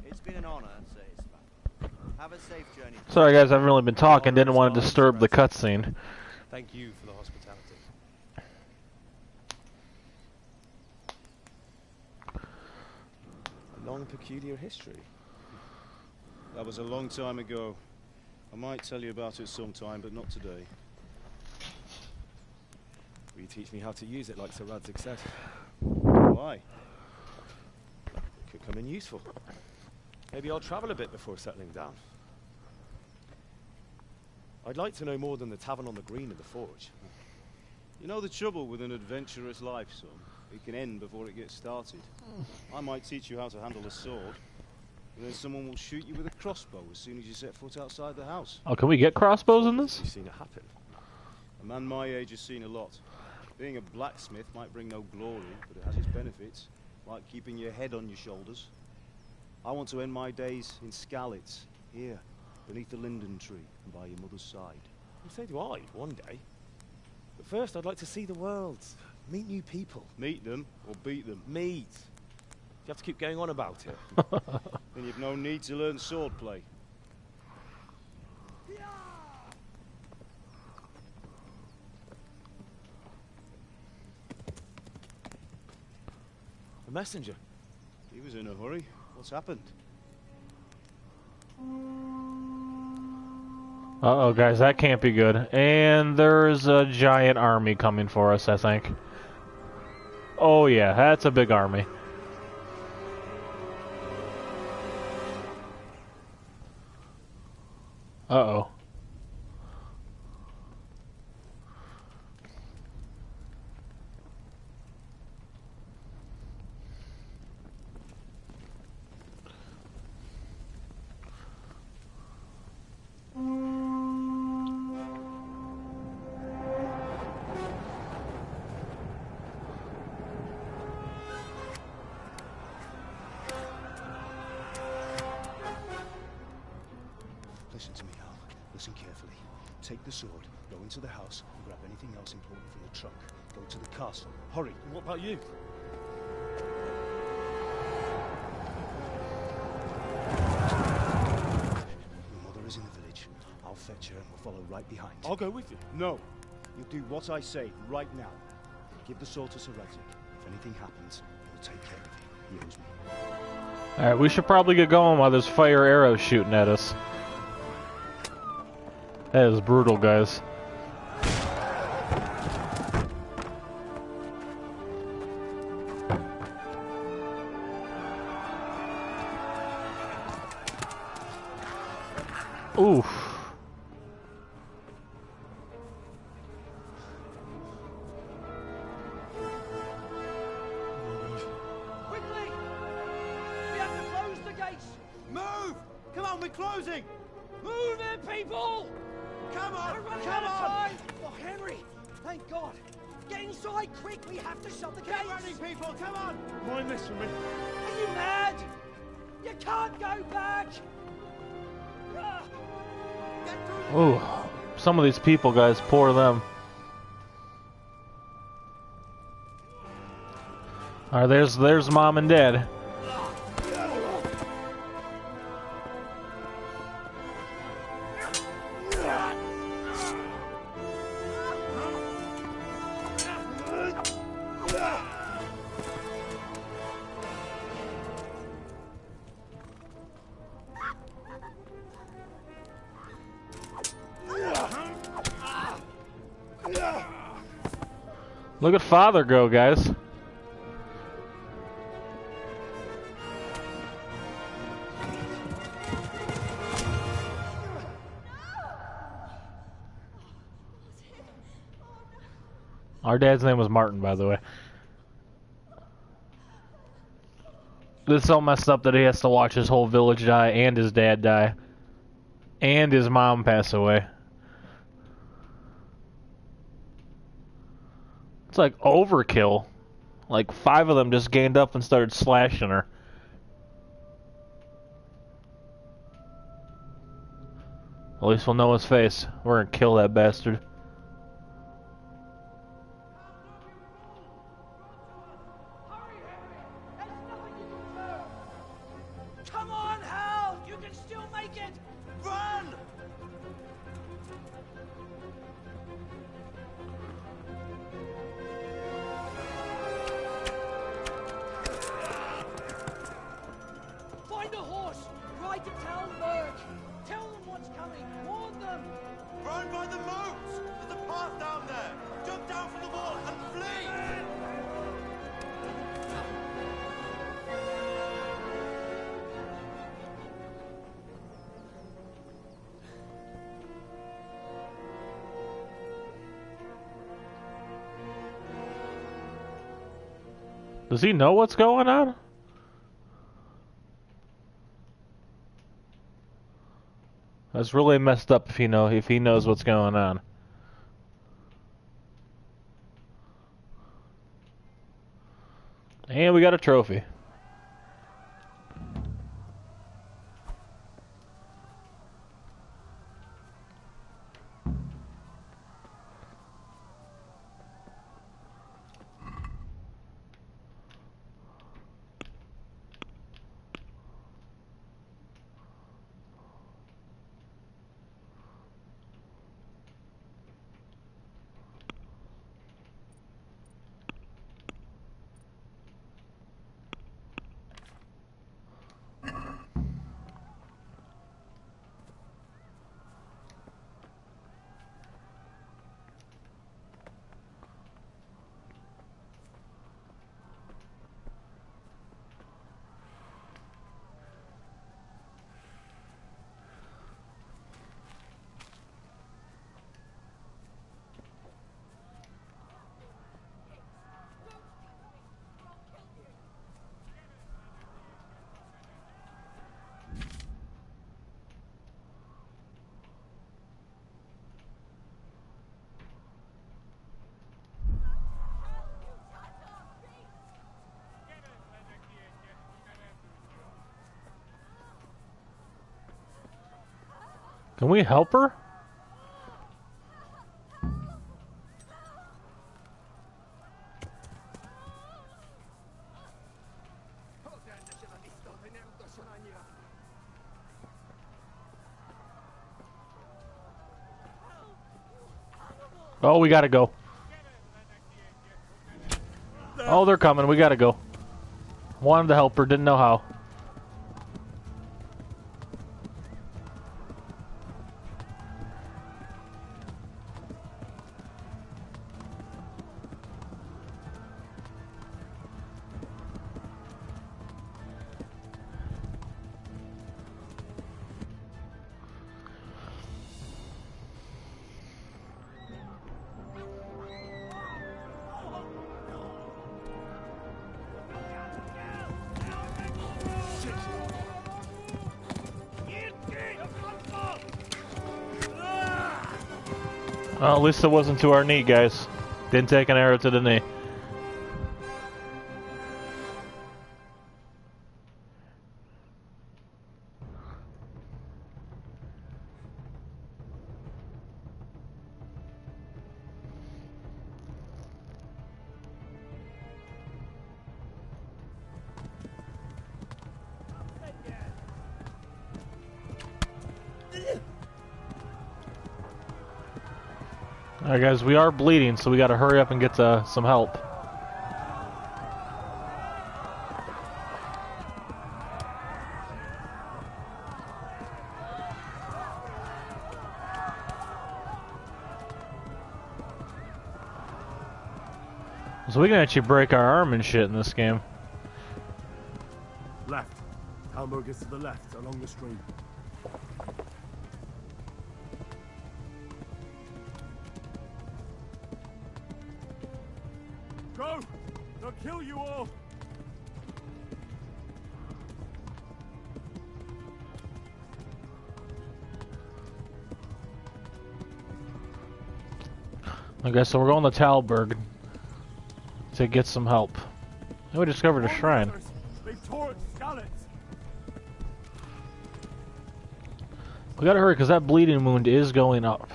It's been an honor, Sir Ispan. Have a safe journey. Sorry, guys, I haven't really been talking. Didn't want to disturb the cutscene. Thank you for the hospitality. A long, peculiar history. That was a long time ago. I might tell you about it sometime, but not today. Will you teach me how to use it like Sir Radzik said? Why? It could come in useful. Maybe I'll travel a bit before settling down. I'd like to know more than the tavern on the green and the forge. You know the trouble with an adventurous life, son? It can end before it gets started. I might teach you how to handle a sword, but then someone will shoot you with a crossbow as soon as you set foot outside the house. Oh, can we get crossbows in this? You've seen it happen. A man my age has seen a lot. Being a blacksmith might bring no glory, but it has its benefits, like keeping your head on your shoulders. I want to end my days in Skalitz, here, beneath the linden tree, and by your mother's side. And so do I, one day. But first, I'd like to see the world. Meet new people. Meet them, or beat them? Meet. You have to keep going on about it. Then you've no need to learn swordplay. A messenger. He was in a hurry. What's happened? Uh-oh, guys, that can't be good. And there's a giant army coming for us, I think. Oh yeah, that's a big army. Uh-oh. Listen to me, Hal. Listen carefully. Take the sword, go into the house, and grab anything else important from the trunk. Go to the castle. Hurry. What about you? Your mother is in the village. I'll fetch her and we'll follow right behind. I'll go with you. No. You'll do what I say right now. Give the sword to Sir Radzik. If anything happens, he'll take care of you. He owes me. Alright, we should probably get going while there's fire arrows shooting at us. That is brutal, guys. Oof. Quickly! We have to close the gates! Move! Come on, we're closing! Move in, people! Come on! We're running out of time! Oh, Henry! Thank God! Get inside, quick! We have to shut the gates! Get running, people! Come on! Mind this for me. Are you mad? You can't go back! Ah. Get through the Ooh. Some of these people, guys, poor them. Alright, there's Mom and Dad. Look at Father go, guys. Our dad's name was Martin, by the way. It's so messed up that he has to watch his whole village die and his dad die. And his mom pass away. It's like overkill. Like 5 of them just gained up and started slashing her. At least we'll know his face. We're gonna kill that bastard. Come on, Hal! You can still make it! Run! Find a horse! Ride to Talmberg! Tell them what's coming! Warn them! Run by the moats! There's a path down there! Jump down from the wall and flee! Does he know what's going on? That's really messed up if he knows what's going on. And we got a trophy. Can we help her? Oh, we gotta go. Oh, they're coming. We gotta go. Wanted to help her, didn't know how. Well, at least it wasn't to our knee, guys. Didn't take an arrow to the knee. Alright guys, we are bleeding, so we gotta hurry up and get some help. So we can actually break our arm and shit in this game. Left. Hamburg is to the left, along the stream. Go! They'll kill you all! Okay, so we're going to Talberg to get some help. And we discovered a shrine. They've tore Skalitz. We gotta hurry because that bleeding wound is going up.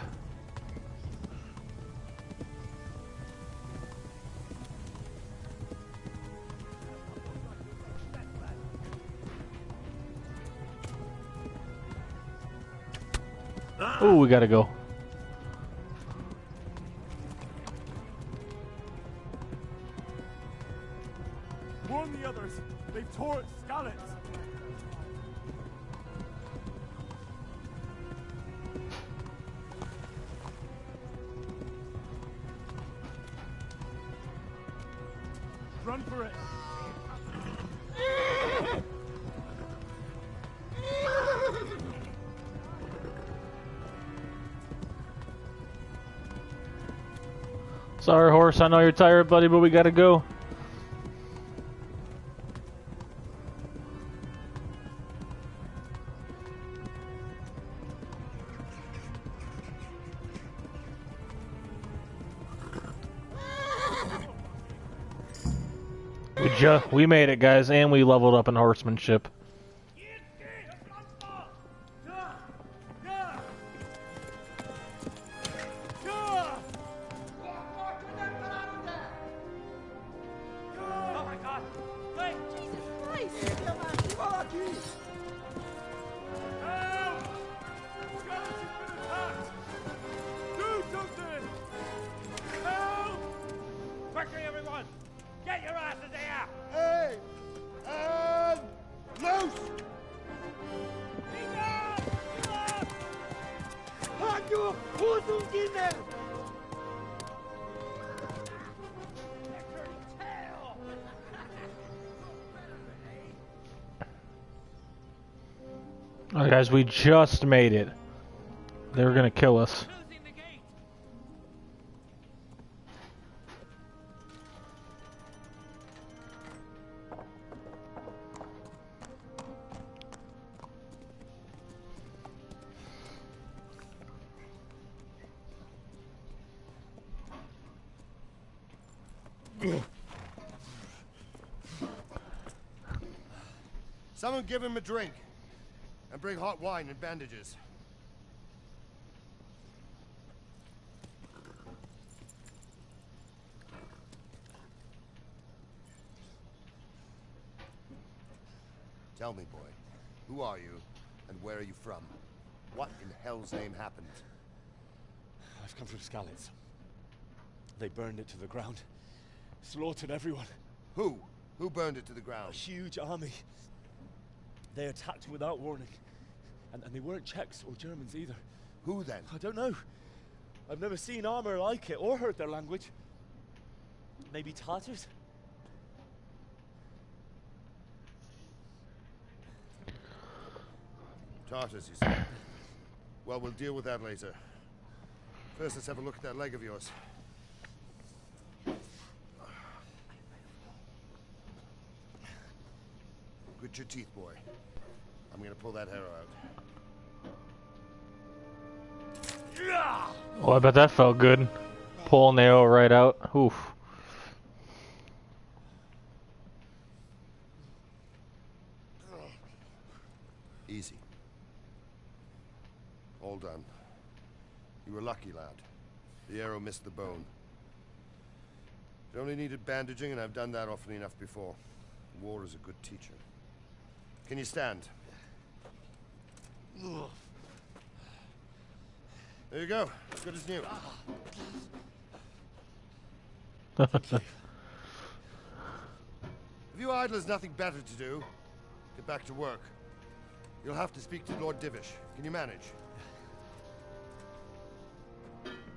Ooh, we gotta go. Warn the others. They've tore Skalitz. Run for it. Sorry, horse. I know you're tired, buddy, but we gotta go. we made it, guys, and we leveled up in horsemanship. Quickly, everyone! Get your asses here! Hey! And loose! Hanno, Hosenkinder! Alright, guys, we just made it. They were gonna kill us. Someone give him a drink. And bring hot wine and bandages. Tell me, boy, who are you, and where are you from? What in hell's name happened? I've come from Skalitz. They burned it to the ground. Slaughtered everyone. Who? Who burned it to the ground? A huge army. They attacked without warning. And they weren't Czechs or Germans either. Who then? I don't know. I've never seen armor like it or heard their language. Maybe Tatars? Tartars, you say? Well, we'll deal with that later. First, let's have a look at that leg of yours. Grit your teeth, boy. I'm gonna pull that arrow out. Oh, I bet that felt good. Pulling the arrow right out. Oof. Easy. All done. You were lucky, lad. The arrow missed the bone. It only needed bandaging, and I've done that often enough before. War is a good teacher. Can you stand? There you go. As good as new. If you idlers nothing better to do, get back to work. You'll have to speak to Lord Divish. Can you manage?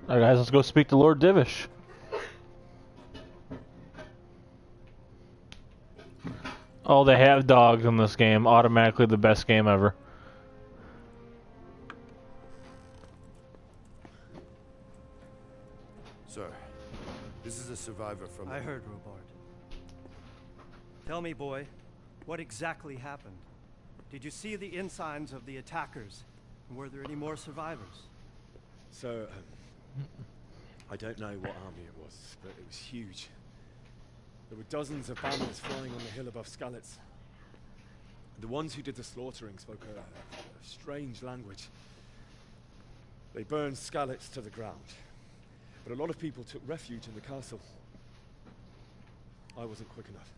Alright, guys, let's go speak to Lord Divish. Oh, they have dogs in this game. Automatically the best game ever. Sir, this is a survivor from... I heard, Robard. Tell me, boy, what exactly happened? Did you see the ensigns of the attackers? And were there any more survivors? So, I don't know what army it was, but it was huge. There were dozens of banners flying on the hill above Skalitz. The ones who did the slaughtering spoke a strange language. They burned Skalitz to the ground, but a lot of people took refuge in the castle. I wasn't quick enough.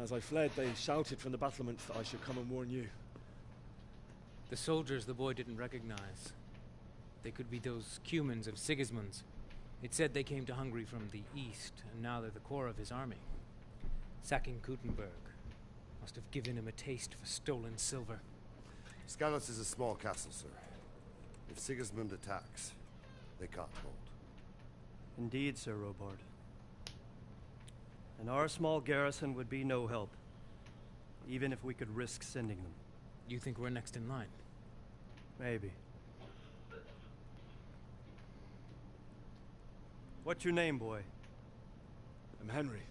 As I fled, they shouted from the battlements that I should come and warn you. The soldiers the boy didn't recognize. They could be those Cumans of Sigismund's. It said they came to Hungary from the east, and now they're the core of his army. Sacking Gutenberg must have given him a taste for stolen silver. Skalitz is a small castle, sir. If Sigismund attacks, they can't hold. Indeed, Sir Robard. And our small garrison would be no help, even if we could risk sending them. You think we're next in line? Maybe. What's your name, boy? I'm Henry,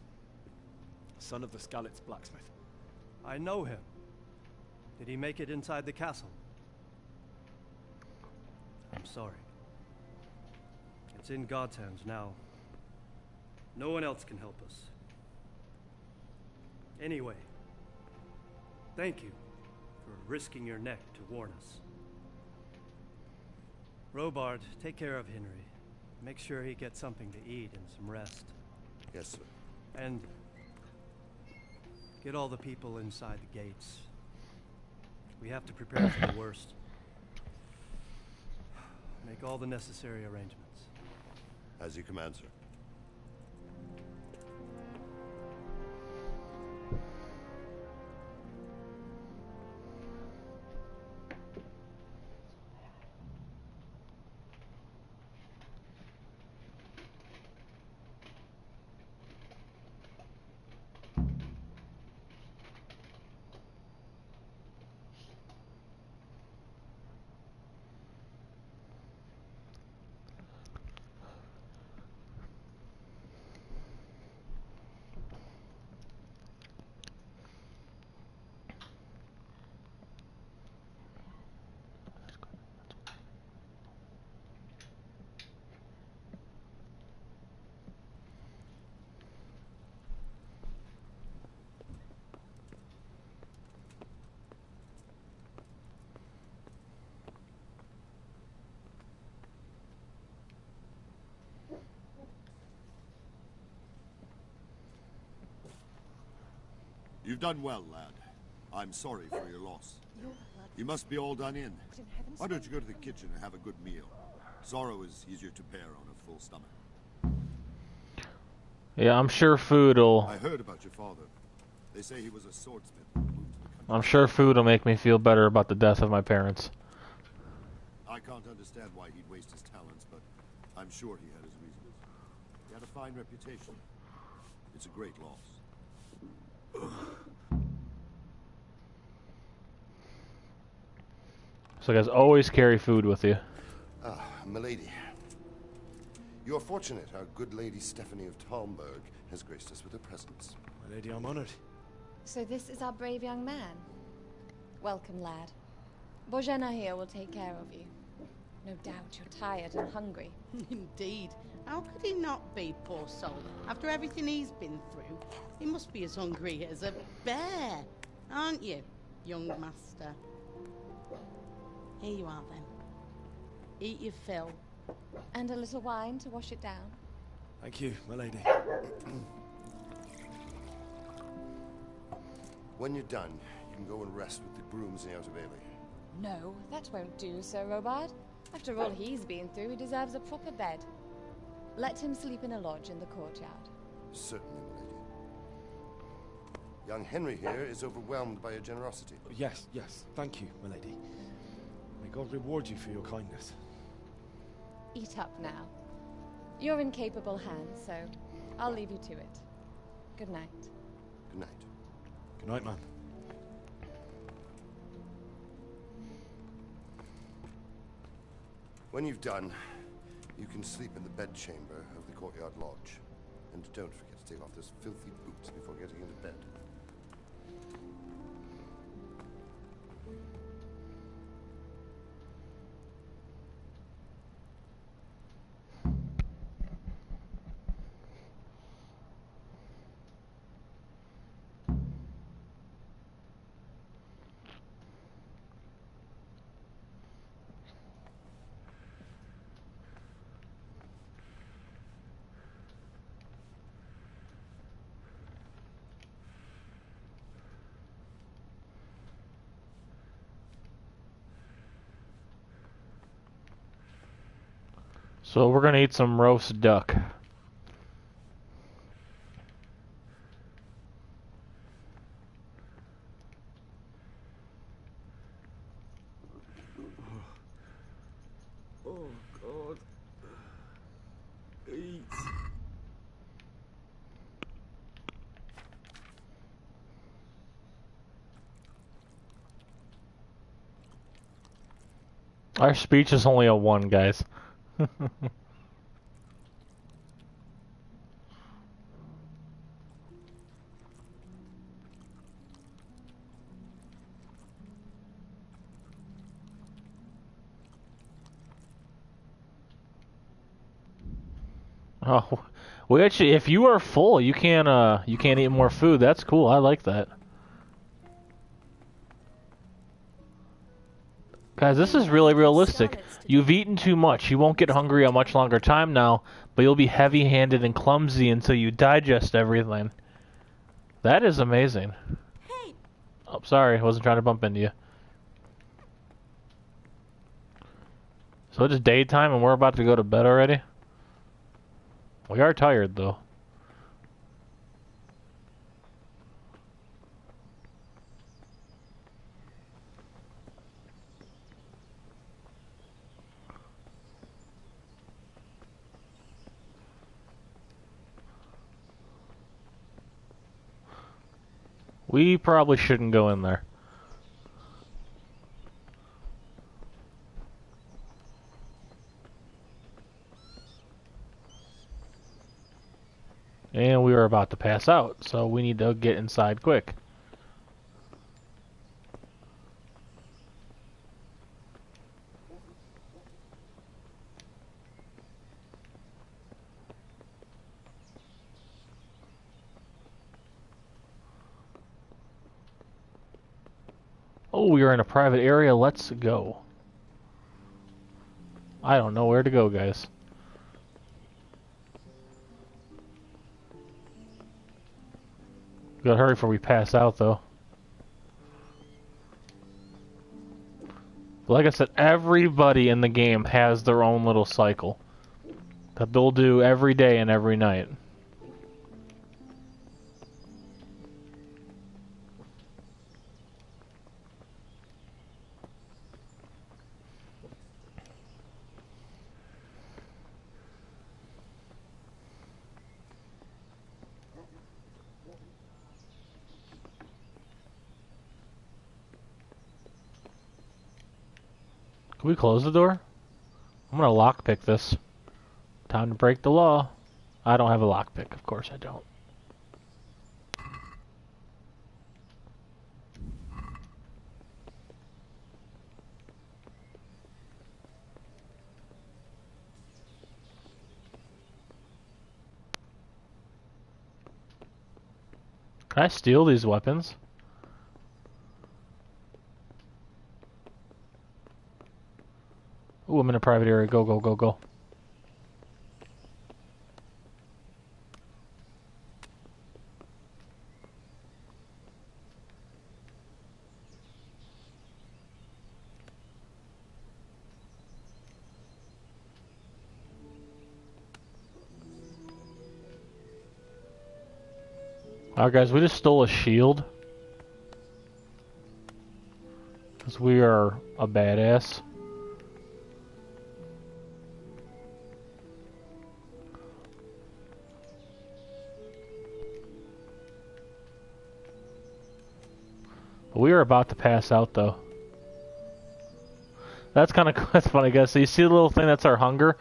son of the Skalitz blacksmith. I know him. Did he make it inside the castle? I'm sorry. It's in God's hands now. No one else can help us. Anyway, thank you for risking your neck to warn us. Robard, take care of Henry. Make sure he gets something to eat and some rest. Yes, sir. And get all the people inside the gates. We have to prepare for the worst. Make all the necessary arrangements. As you command, sir. You've done well, lad. I'm sorry for your loss. You must be all done in. Why don't you go to the kitchen and have a good meal? Sorrow is easier to bear on a full stomach. Yeah, I'm sure food will... I heard about your father. They say he was a swordsmith. I'm sure food will make me feel better about the death of my parents. I can't understand why he'd waste his talents, but I'm sure he had his reasons. He had a fine reputation. It's a great loss. So guys, always carry food with you. Ah, milady. You're fortunate our good lady Stephanie of Talmberg has graced us with her presence. My lady, I'm honored. So this is our brave young man. Welcome, lad. Bojena here will take care of you. No doubt you're tired and hungry. Indeed. How could he not be, poor soul? After everything he's been through, he must be as hungry as a bear, aren't you, young master? Here you are, then. Eat your fill. And a little wine to wash it down. Thank you, my lady. When you're done, you can go and rest with the grooms in the Outer Bailey. No, that won't do, Sir Robard. After all he's been through, he deserves a proper bed. Let him sleep in a lodge in the courtyard. Certainly, my lady. Young Henry here is overwhelmed by your generosity. Yes, yes. Thank you, my lady. May God reward you for your kindness. Eat up now. You're in capable hands, so I'll leave you to it. Good night. Good night. Good night, man. When you've done, you can sleep in the bedchamber of the courtyard lodge. And don't forget to take off those filthy boots before getting into bed. So we're gonna eat some roast duck. Oh, God. Eat. Our speech is only a 1, guys. Oh, Well, actually, if you are full, you can't eat more food. That's cool. I like that. Guys, this is really realistic. You've eaten too much. You won't get hungry a much longer time now, but you'll be heavy-handed and clumsy until you digest everything. That is amazing. Hey. Oh, sorry. I wasn't trying to bump into you. So it's daytime and we're about to go to bed already? We are tired, though. We probably shouldn't go in there. And we are about to pass out, so we need to get inside quick. Oh, we are in a private area. Let's go. I don't know where to go, guys. We gotta hurry before we pass out, though. Like I said, everybody in the game has their own little cycle that they'll do every day and every night. Can we close the door? I'm gonna lockpick this. Time to break the law. I don't have a lockpick, of course I don't. Can I steal these weapons? Ooh, I'm in a private area. Go, go, go, go. Alright guys, we just stole a shield. Because we are a badass. We are about to pass out though. That's kind of that's funny guys. So you see the little thing that's our hunger?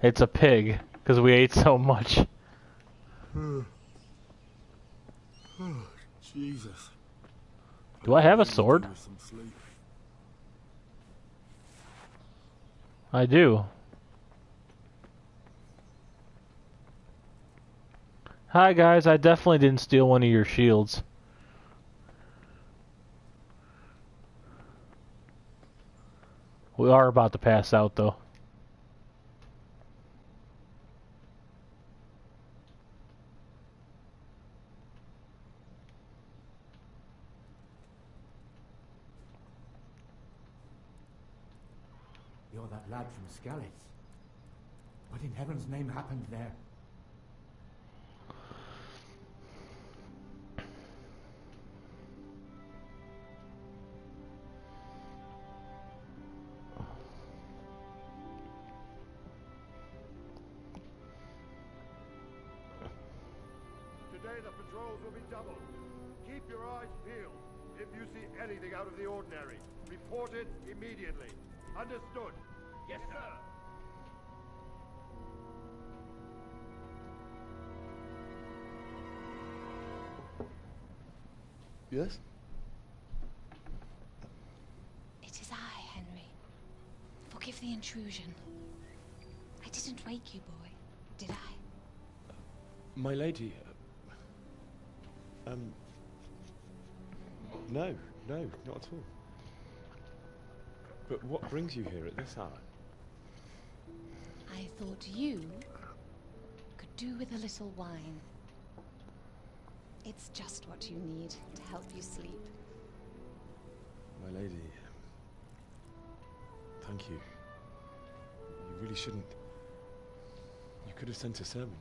It's a pig. Because we ate so much. Jesus. Do I have a sword? I do. Hi guys, I definitely didn't steal one of your shields. We are about to pass out though. You're that lad from Skalitz. What in heaven's name happened there? Today the patrols will be doubled. Keep your eyes peeled. If you see anything out of the ordinary, report it immediately. Understood? Yes, sir. Yes? It is I, Henry. Forgive the intrusion. I didn't wake you, boy, did I? My lady... No, not at all. But what brings you here at this hour? I thought you could do with a little wine. It's just what you need to help you sleep. My lady... Thank you. You really shouldn't. You could have sent a servant.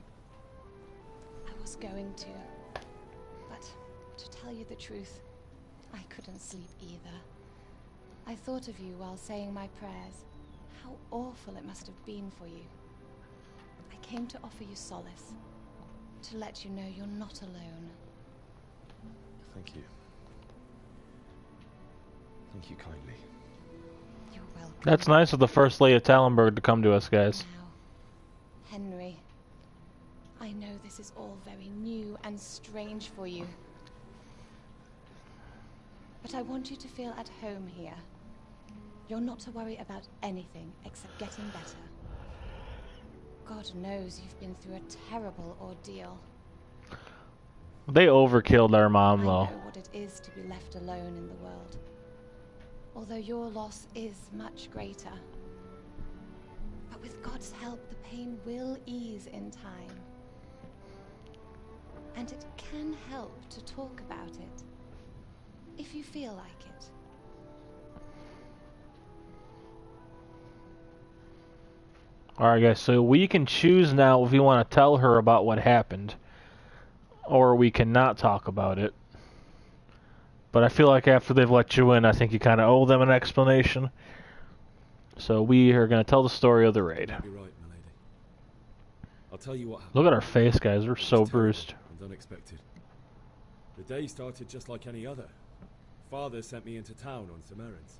I was going to. But to tell you the truth, I couldn't sleep either. I thought of you while saying my prayers. How awful it must have been for you. I came to offer you solace. To let you know you're not alone. Thank you. Thank you kindly. You're welcome. That's nice of the First Lady of Tallenberg to come to us, guys. Henry, I know this is all very new and strange for you. But I want you to feel at home here. You're not to worry about anything except getting better. God knows you've been through a terrible ordeal. They overkilled our mom, I though. know what it is to be left alone in the world. Although your loss is much greater. But with God's help, the pain will ease in time. And it can help to talk about it, if you feel like it. Alright, guys, so we can choose now if we want to tell her about what happened, or we cannot talk about it. But I feel like after they've let you in, I think you kind of owe them an explanation. So we are going to tell the story of the raid. You're right, my lady. I'll tell you what happened. Look at our face, guys. We're so bruised. And unexpected. The day started just like any other. Father sent me into town on some errands.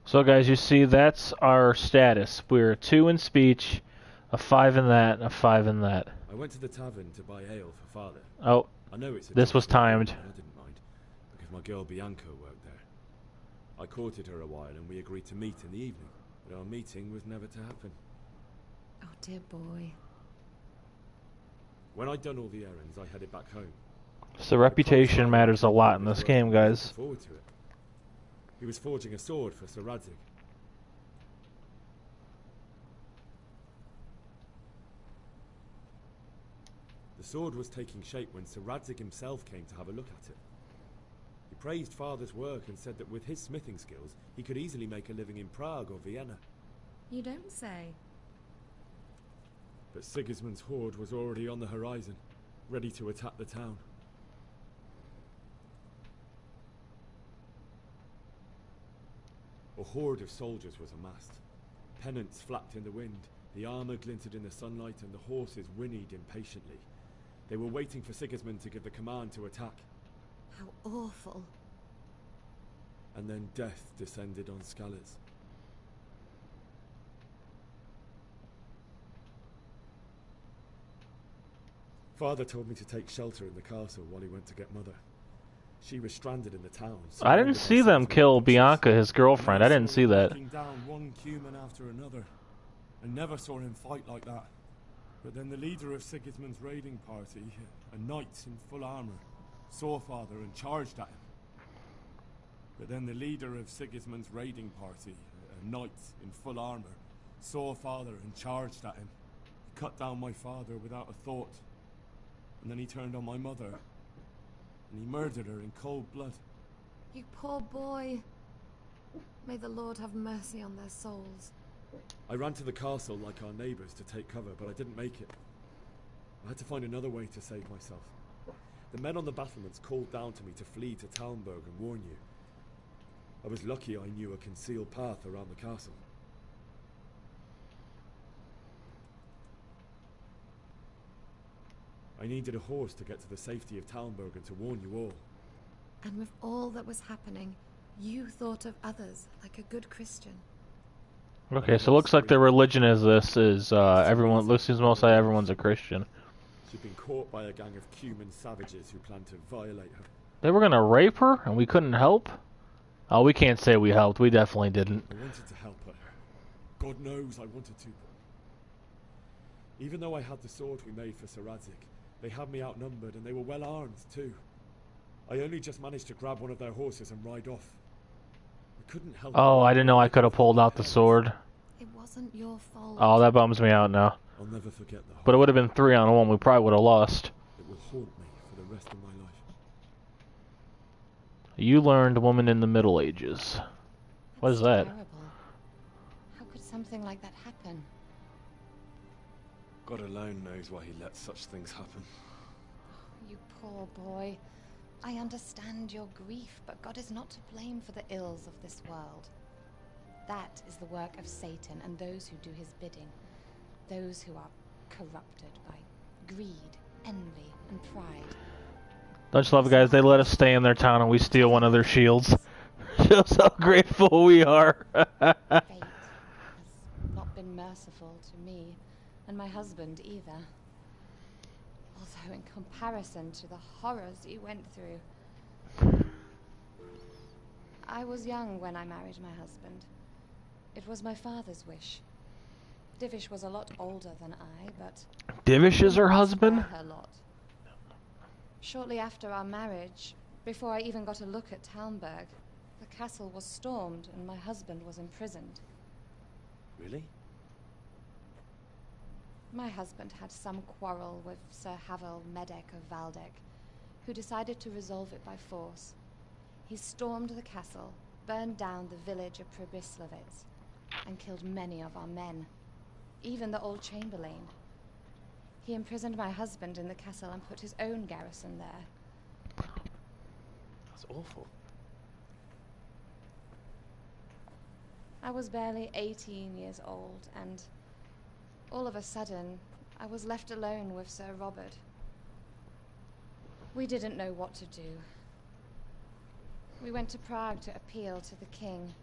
So, guys, you see, that's our status. We're a 2 in speech, a 5 in that, and a 5 in that. I went to the tavern to buy ale for Father. Oh, I know it's this was timed. I didn't mind, because my girl Bianca worked there. I courted her a while and we agreed to meet in the evening, but our meeting was never to happen. Oh, dear boy. When I'd done all the errands, I headed back home. So reputation matters a lot in this game, guys. Forward to it. He was forging a sword for Sir Radzig. The sword was taking shape when Sir Radzig himself came to have a look at it. He praised Father's work and said that with his smithing skills, he could easily make a living in Prague or Vienna. You don't say. But Sigismund's horde was already on the horizon, ready to attack the town. A horde of soldiers was amassed. Pennants flapped in the wind, the armor glinted in the sunlight, and the horses whinnied impatiently. They were waiting for Sigismund to give the command to attack. How awful. And then death descended on Skalitz. Father told me to take shelter in the castle while he went to get Mother. She was stranded in the town. I didn't see them kill Bianca, his girlfriend. I didn't see that. Down one Cuman after another. I never saw him fight like that. But then the leader of Sigismund's raiding party, a knight in full armor, saw Father and charged at him. But then the leader of Sigismund's raiding party, a knight in full armor, saw Father and charged at him. He cut down my father without a thought. And then he turned on my mother. And he murdered her in cold blood. You poor boy. May the Lord have mercy on their souls. I ran to the castle like our neighbours to take cover, but I didn't make it. I had to find another way to save myself. The men on the battlements called down to me to flee to Talmberg and warn you. I was lucky I knew a concealed path around the castle. I needed a horse to get to the safety of Talmberg and to warn you all. And with all that was happening, you thought of others like a good Christian. Okay, so it looks like the religion is everyone. Looks as mostly everyone's a Christian. She'd been caught by a gang of Cuman savages who planned to violate her. They were gonna rape her, and we couldn't help. Oh, we can't say we helped. We definitely didn't. I wanted to help her. God knows I wanted to. Even though I had the sword we made for Sir Radzig, they had me outnumbered and they were well armed too. I only just managed to grab one of their horses and ride off. I couldn't help Oh, it. I didn't know I could have pulled out the sword. It wasn't your fault. Oh, that bums me out now. I'll never forget the But it would have been 3-on-1. We probably would have lost. It will haunt me for the rest of my life. You learned woman in the Middle Ages. What is that? Terrible. How could something like that happen? God alone knows why he lets such things happen. You poor boy. I understand your grief, but God is not to blame for the ills of this world. That is the work of Satan and those who do his bidding. Those who are corrupted by greed, envy, and pride. Don't you love it, guys? They let us stay in their town and we steal one of their shields. Shows how grateful we are. Fate has not been merciful to me, and my husband either. Although in comparison to the horrors he went through. I was young when I married my husband. It was my father's wish. Divish was a lot older than I, but... Divish is her husband? Her lot. Shortly after our marriage, before I even got a look at Talmberg, the castle was stormed and my husband was imprisoned. Really? My husband had some quarrel with Sir Havel Medek of Valdek, who decided to resolve it by force. He stormed the castle, burned down the village of Pribyslavitz, and killed many of our men, even the old chamberlain. He imprisoned my husband in the castle and put his own garrison there. That's awful. I was barely 18 years old, and all of a sudden, I was left alone with Sir Robert. We didn't know what to do. We went to Prague to appeal to the king,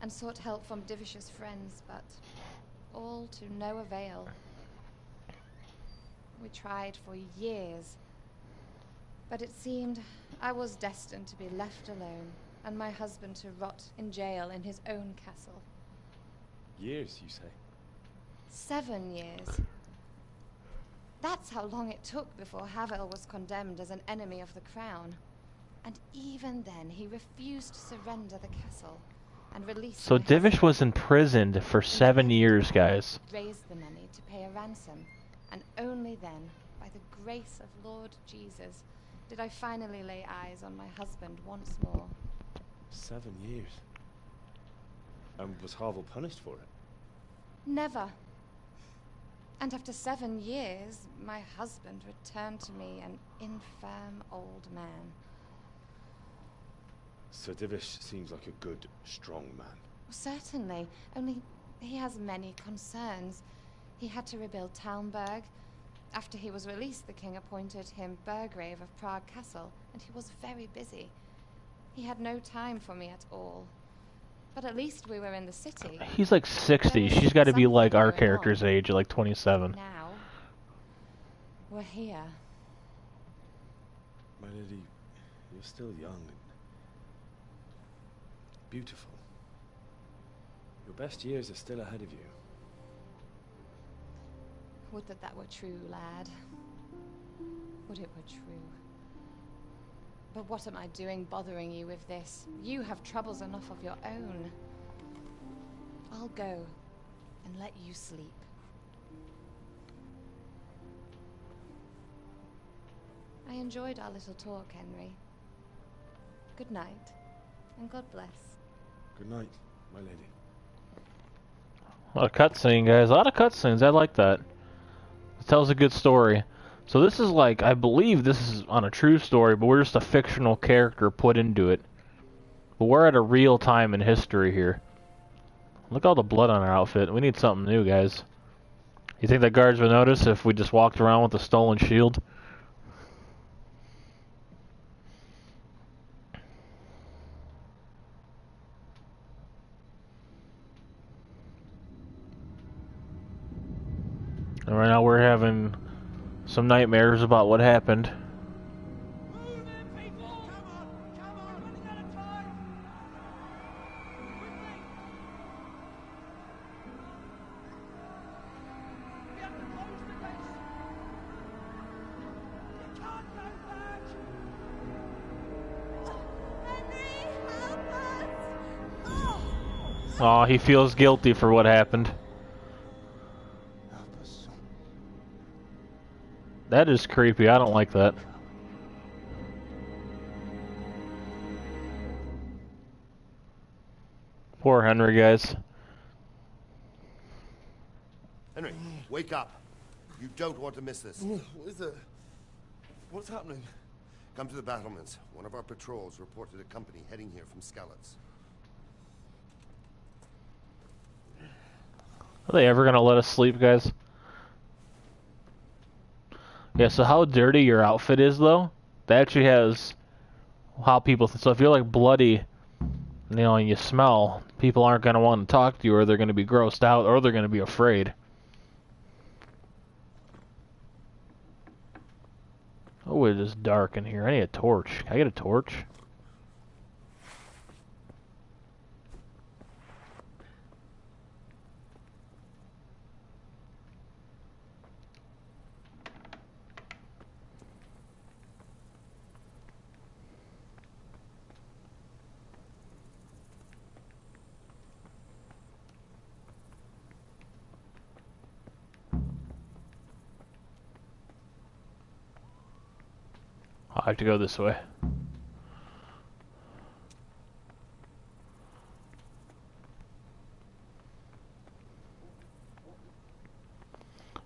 and sought help from Divish's friends, but all to no avail. We tried for years, but it seemed I was destined to be left alone, and my husband to rot in jail in his own castle. Years, you say? 7 years. That's how long it took before Havel was condemned as an enemy of the crown. And even then, he refused to surrender the castle and release So my Divish husband. was imprisoned for 7 years, guys. Raised the money to pay a ransom, and only then, by the grace of Lord Jesus, did I finally lay eyes on my husband once more. 7 years. And was Havel punished for it? Never. And after 7 years, my husband returned to me an infirm old man. Sir Divish seems like a good, strong man. Certainly, only he has many concerns. He had to rebuild Talmberg. After he was released, the king appointed him Burgrave of Prague Castle, and he was very busy. He had no time for me at all. But at least we were in the city. He's like 60. She's got to be like our character's age, like 27. Now, we're here. My lady, you're still young and beautiful. Your best years are still ahead of you. Would that that were true, lad. Would it were true. But what am I doing bothering you with this? You have troubles enough of your own. I'll go and let you sleep. I enjoyed our little talk, Henry. Good night, and God bless. Good night, my lady. A lot of cutscene, guys. A lot of cutscenes. I like that. It tells a good story. So this is like, I believe this is on a true story, but we're just a fictional character put into it. But we're at a real time in history here. Look at all the blood on our outfit. We need something new, guys. You think the guards would notice if we just walked around with a stolen shield? And right now we're having some nightmares about what happened. Oh, he feels guilty for what happened. That is creepy. I don't like that. Poor Henry, guys. Henry, wake up. You don't want to miss this. What is it? What's happening? Come to the battlements. One of our patrols reported a company heading here from Skalitz. Are they ever gonna let us sleep, guys? Yeah, so how dirty your outfit is, though, that actually has how people... So if you're, like, bloody, you know, and you smell, people aren't gonna want to talk to you, or they're gonna be grossed out, or they're gonna be afraid. Oh, it is dark in here. I need a torch. Can I get a torch? I have to go this way.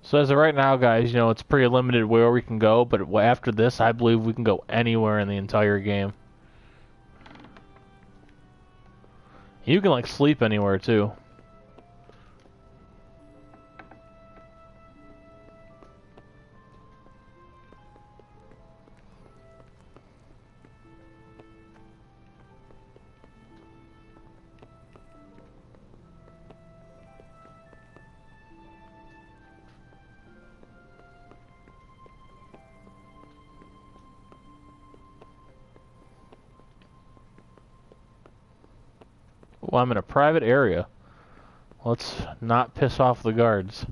So as of right now, guys, you know, it's pretty limited where we can go, but after this, I believe we can go anywhere in the entire game. You can, like, sleep anywhere, too. Well, I'm in a private area. Let's not piss off the guards.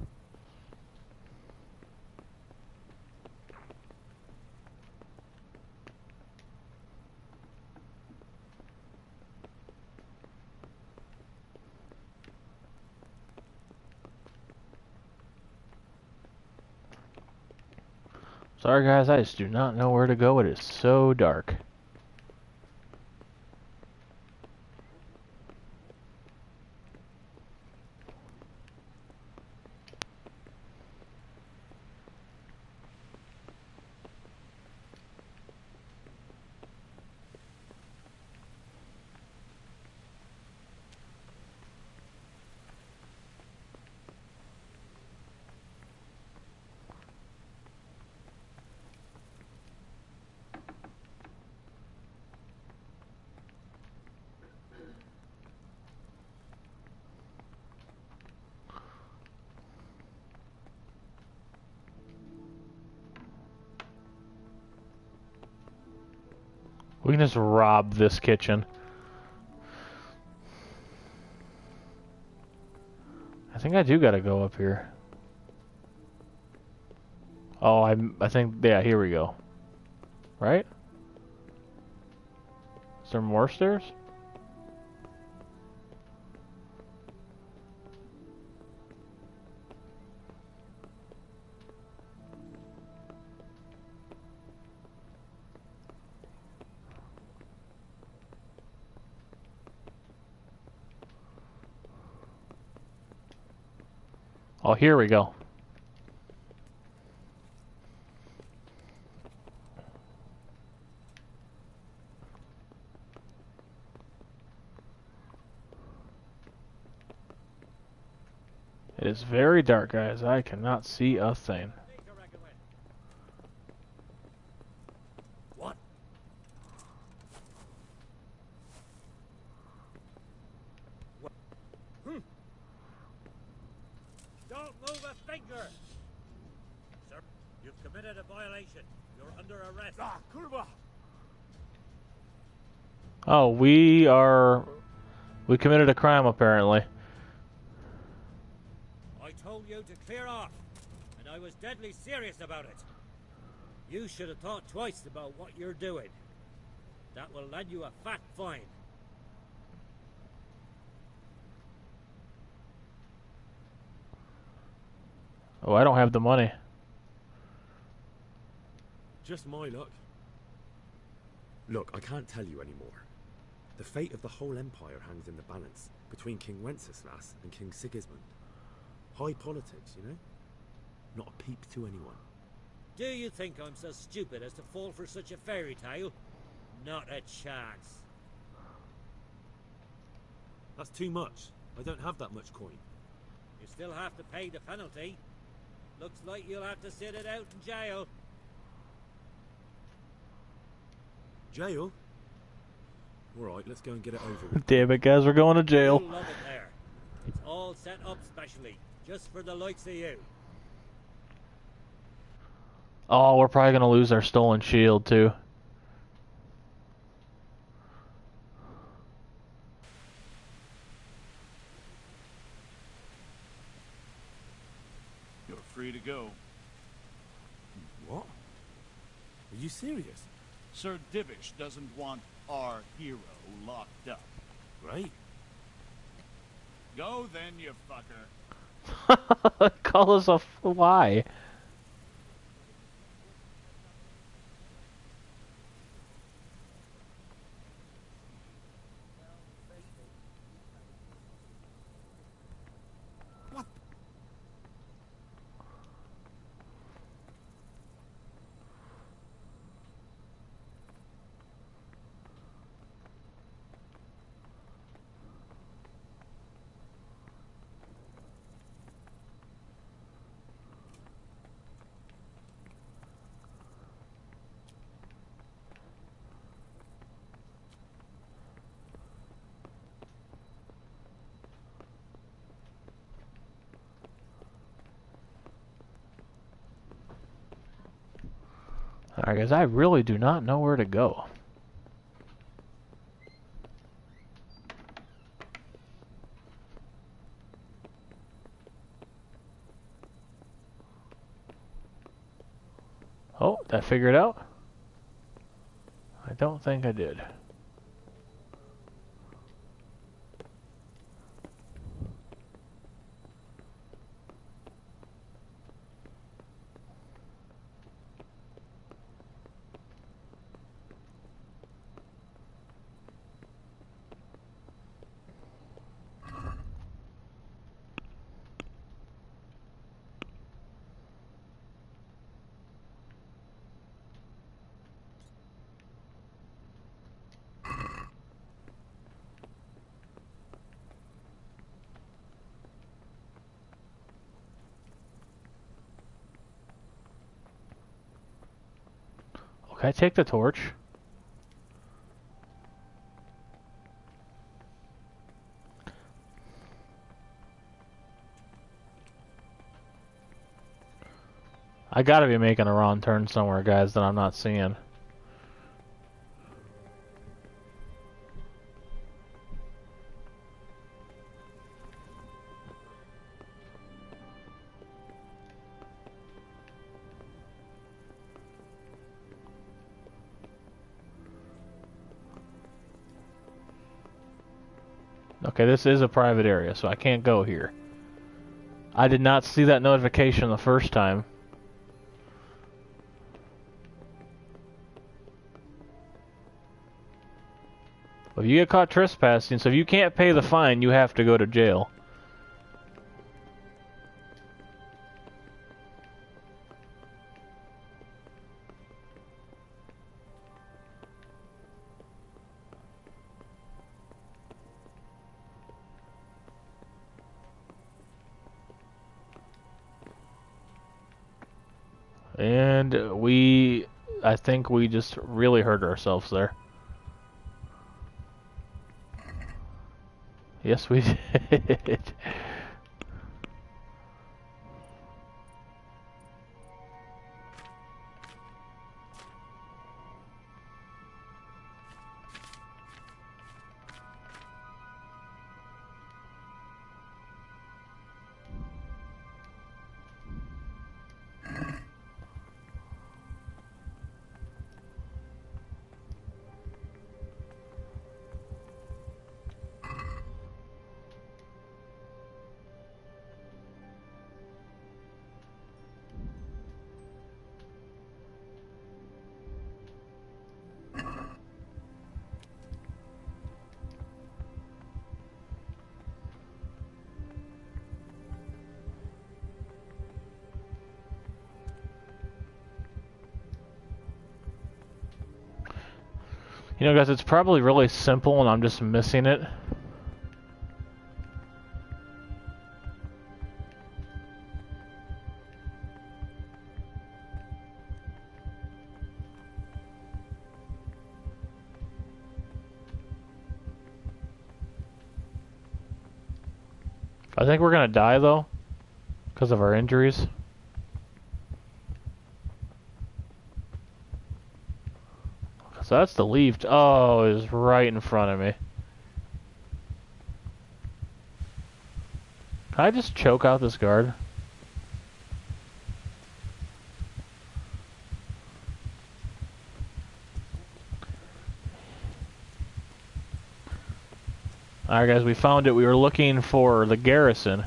Sorry guys, I just do not know where to go. It is so dark. We can just rob this kitchen. I think I do gotta go up here. Oh, I think, yeah, here we go. Right? Is there more stairs? Oh, here we go. It is very dark, guys. I cannot see a thing. What? Don't move a finger! Sir, you've committed a violation. You're under arrest. Ah, kurwa! Oh, we committed a crime, apparently. I told you to clear off, and I was deadly serious about it. You should have thought twice about what you're doing. That will land you a fat fine. Oh, I don't have the money. Just my luck. Look, I can't tell you anymore. The fate of the whole empire hangs in the balance between King Wenceslas and King Sigismund. High politics, you know? Not a peep to anyone. Do you think I'm so stupid as to fall for such a fairy tale? Not a chance. That's too much. I don't have that much coin. You still have to pay the penalty. Looks like you'll have to sit it out in jail. Jail? Alright, let's go and get it over with. Damn it, guys, we're going to jail. You'll love it there. It's all set up specially, just for the likes of you. Oh, we're probably gonna lose our stolen shield too. You're free to go. What? Are you serious? Sir Divish doesn't want our hero locked up. Great. Go then, you fucker. Call us a why? Alright guys, I really do not know where to go. Oh, did I figure it out? I don't think I did. Okay, take the torch. I gotta be making a wrong turn somewhere, guys, that I'm not seeing. Okay, this is a private area, so I can't go here. I did not see that notification the first time. If you get caught trespassing, so if you can't pay the fine, you have to go to jail. And I think we just really hurt ourselves there. Yes, we did. You know, guys, it's probably really simple and I'm just missing it. I think we're gonna die, though, because of our injuries. So that's the leaf. Oh, it was right in front of me. Can I just choke out this guard? Alright guys, we found it. We were looking for the garrison.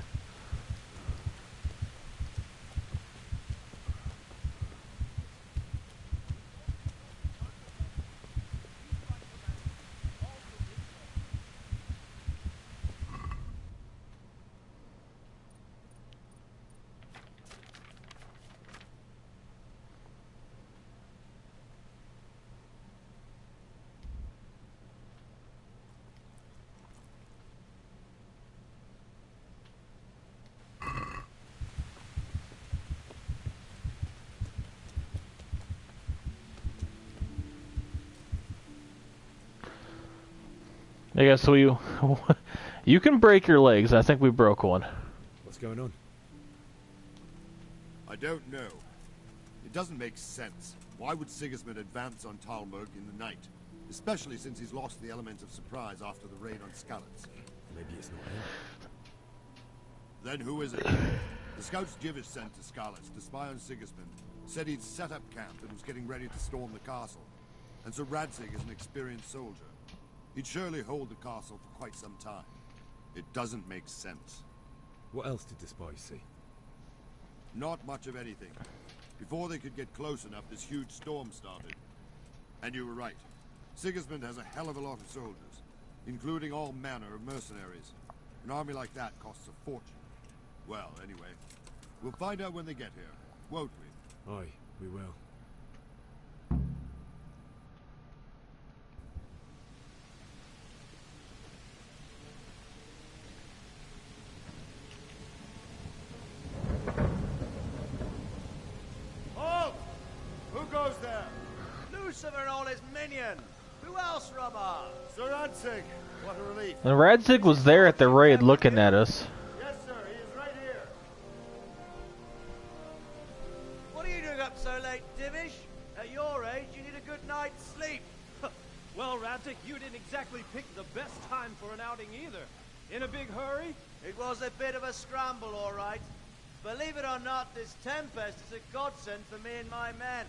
I guess you can break your legs. I think we broke one. What's going on? I don't know. It doesn't make sense. Why would Sigismund advance on Talmberg in the night? Especially since he's lost the element of surprise after the raid on Skalitz. Maybe it's not him. Then who is it? The scouts Jivish sent to Skalitz to spy on Sigismund said he'd set up camp and was getting ready to storm the castle. And so Radzig is an experienced soldier. He'd surely hold the castle for quite some time. It doesn't make sense. What else did the spies see? Not much of anything. Before they could get close enough, this huge storm started. And you were right. Sigismund has a hell of a lot of soldiers, including all manner of mercenaries. An army like that costs a fortune. Well, anyway, we'll find out when they get here, won't we? Aye, we will. Lucifer and all his minions. Who else, Rubber? Sir Radzig. What a relief. And Radzig was there at the raid looking at us. Yes, sir. He is right here. What are you doing up so late, Divish? At your age, you need a good night's sleep. Well, Radzig, you didn't exactly pick the best time for an outing either. In a big hurry? It was a bit of a scramble, all right. Believe it or not, this tempest is a godsend for me and my men.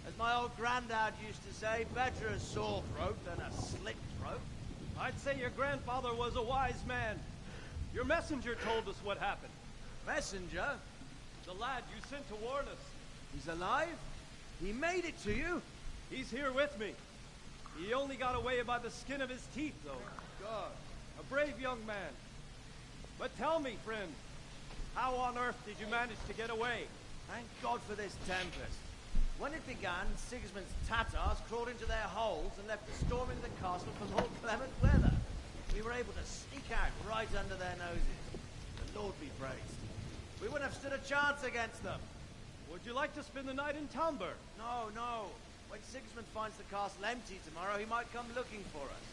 As my old granddad used to say, better a sore throat than a slit throat. I'd say your grandfather was a wise man. Your messenger told us what happened. Messenger? The lad you sent to warn us. He's alive? He made it to you? He's here with me. He only got away by the skin of his teeth, though. God. A brave young man. But tell me, friend, how on earth did you manage to get away? Thank God for this tempest. When it began, Sigismund's Tatars crawled into their holes and left us storming the castle for more clement weather. We were able to sneak out right under their noses. The Lord be praised. We wouldn't have stood a chance against them. Would you like to spend the night in Talmberg? No, no. When Sigismund finds the castle empty tomorrow, he might come looking for us.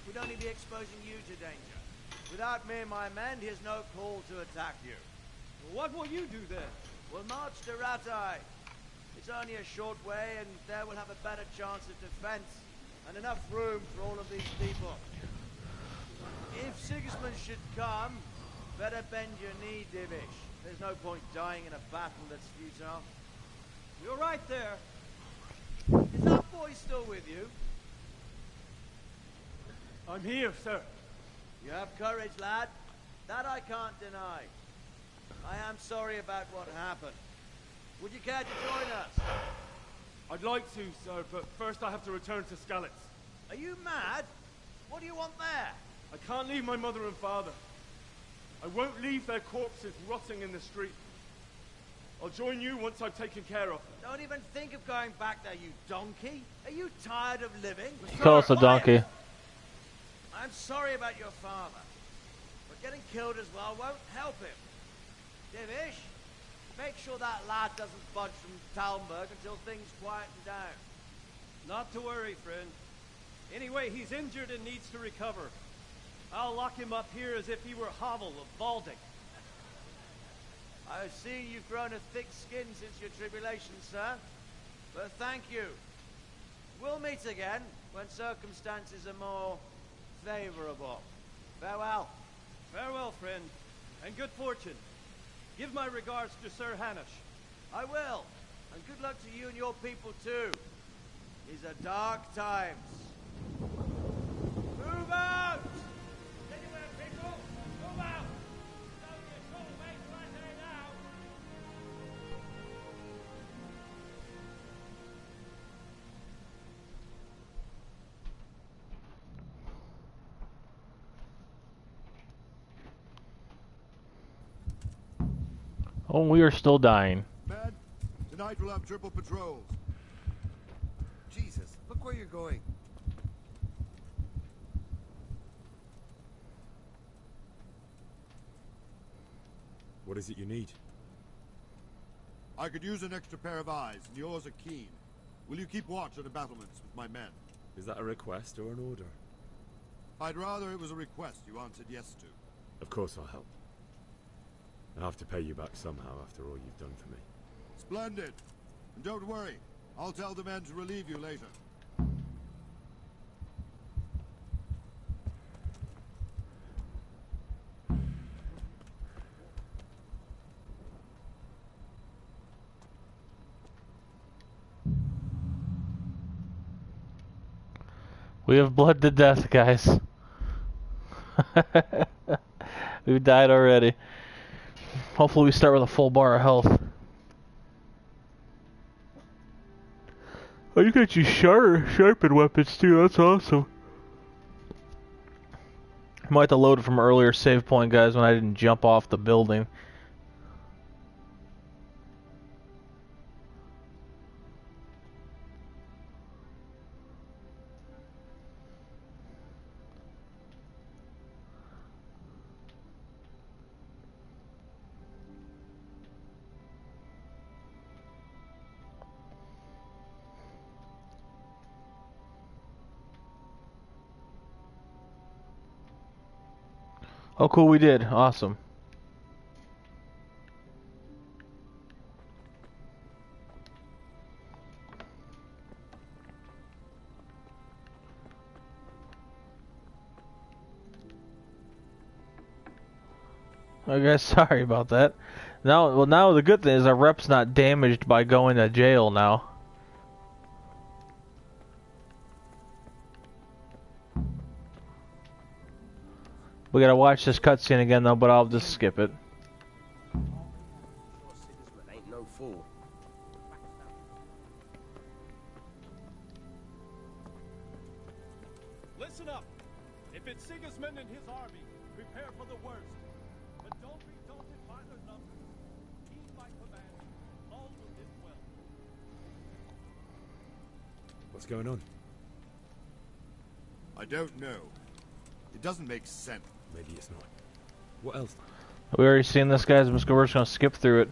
We'd only be exposing you to danger. Without me and my men, he has no call to attack you. What will you do then? We'll march to Ratai. It's only a short way, and there we'll have a better chance of defense, and enough room for all of these people. If Sigismund should come, better bend your knee, Divish. There's no point dying in a battle that's futile. You're right there. Is that boy still with you? I'm here, sir. You have courage, lad. That I can't deny. I am sorry about what happened. Would you care to join us? I'd like to, sir, but first I have to return to Skalitz. Are you mad? What do you want there? I can't leave my mother and father. I won't leave their corpses rotting in the street. I'll join you once I've taken care of them. Don't even think of going back there, you donkey. Are you tired of living? You call us a donkey. I'm sorry about your father, but getting killed as well won't help him. Divish, make sure that lad doesn't budge from Talmberg until things quieten down. Not to worry, friend. Anyway, he's injured and needs to recover. I'll lock him up here as if he were Havel of Balding. I see you've grown a thick skin since your tribulation, sir. But thank you. We'll meet again when circumstances are more favorable. Farewell. Farewell, friend, and good fortune. Give my regards to Sir Hanush. I will, and good luck to you and your people too. These are dark times. Move out! Anywhere, people! Move out! Don't be a troublemaker, I say now! Oh, we are still dying. Men, tonight we'll have triple patrols. Jesus, look where you're going. What is it you need? I could use an extra pair of eyes, and yours are keen. Will you keep watch at the battlements with my men? Is that a request or an order? I'd rather it was a request you answered yes to. Of course I'll help. I have to pay you back somehow after all you've done for me. Splendid. And don't worry, I'll tell the men to relieve you later. We have bled to death, guys. We've died already. Hopefully we start with a full bar of health. Oh, you can use sharpened weapons too, that's awesome. I might have to load it from an earlier save point, guys, when I didn't jump off the building. Oh, cool, we did. Awesome. I guess sorry about that. Now the good thing is our rep's not damaged by going to jail now. We gotta watch this cutscene again though, but I'll just skip it. Sigismund ain't no fool. Listen up! If it's Sigismund and his army, prepare for the worst. But don't be daunted by their numbers. Heed my command. All will live well. What's going on? I don't know. It doesn't make sense. Maybe it's not. What else? We already seen this, guys. We're just gonna skip through it.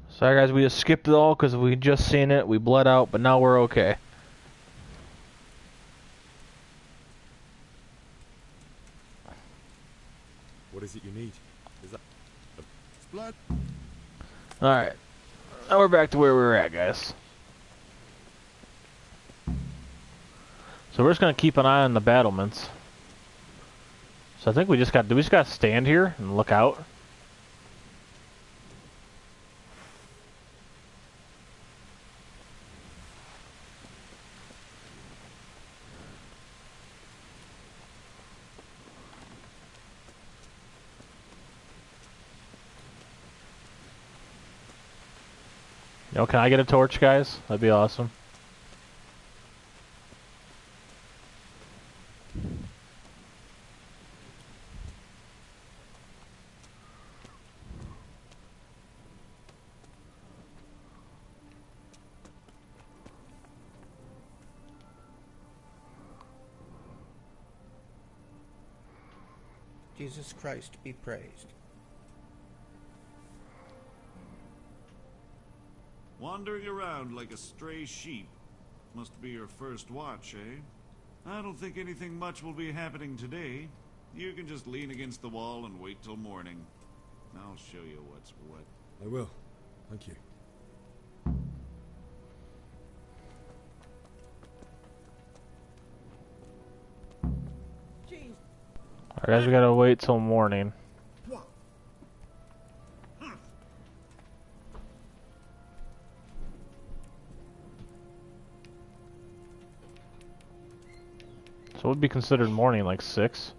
Sorry, guys. We just skipped it all because we just seen it. We bled out, but now we're okay. What is it you need? Is that... Splat. Alright. Now we're back to where we were at, guys. So we're just gonna keep an eye on the battlements. So I think we just gotta stand here and look out. Yo, can I get a torch, guys? That'd be awesome. Jesus Christ be praised. Wandering around like a stray sheep. Must be your first watch, eh? I don't think anything much will be happening today. You can just lean against the wall and wait till morning. I'll show you what's what. I will. Thank you. Alright guys, we gotta wait till morning. So what would be considered morning, like 6?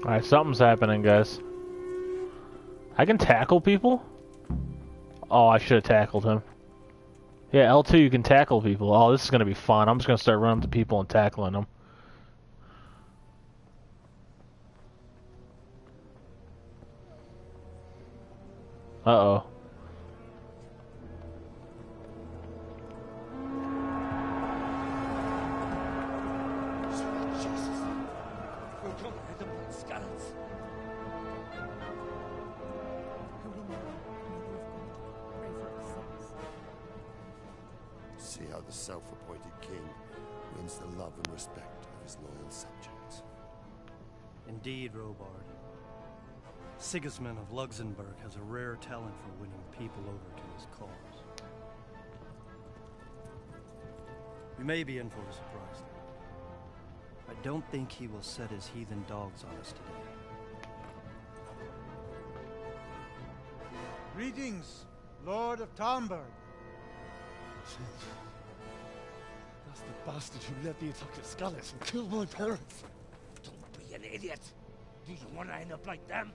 Alright, something's happening, guys. I can tackle people? Oh, I should have tackled him. Yeah, L2, you can tackle people. Oh, this is gonna be fun. I'm just gonna start running to people and tackling them. Uh-oh. See how the self-appointed king wins the love and respect of his loyal subjects. Indeed, Robard. Sigismund of Luxembourg has a rare talent for winning people over to his cause. We may be in for a surprise. I don't think he will set his heathen dogs on us today. Greetings, Lord of Talmberg. That's the bastard who led the attack at Scarlet and killed my parents. Don't be an idiot. Do you want to end up like them?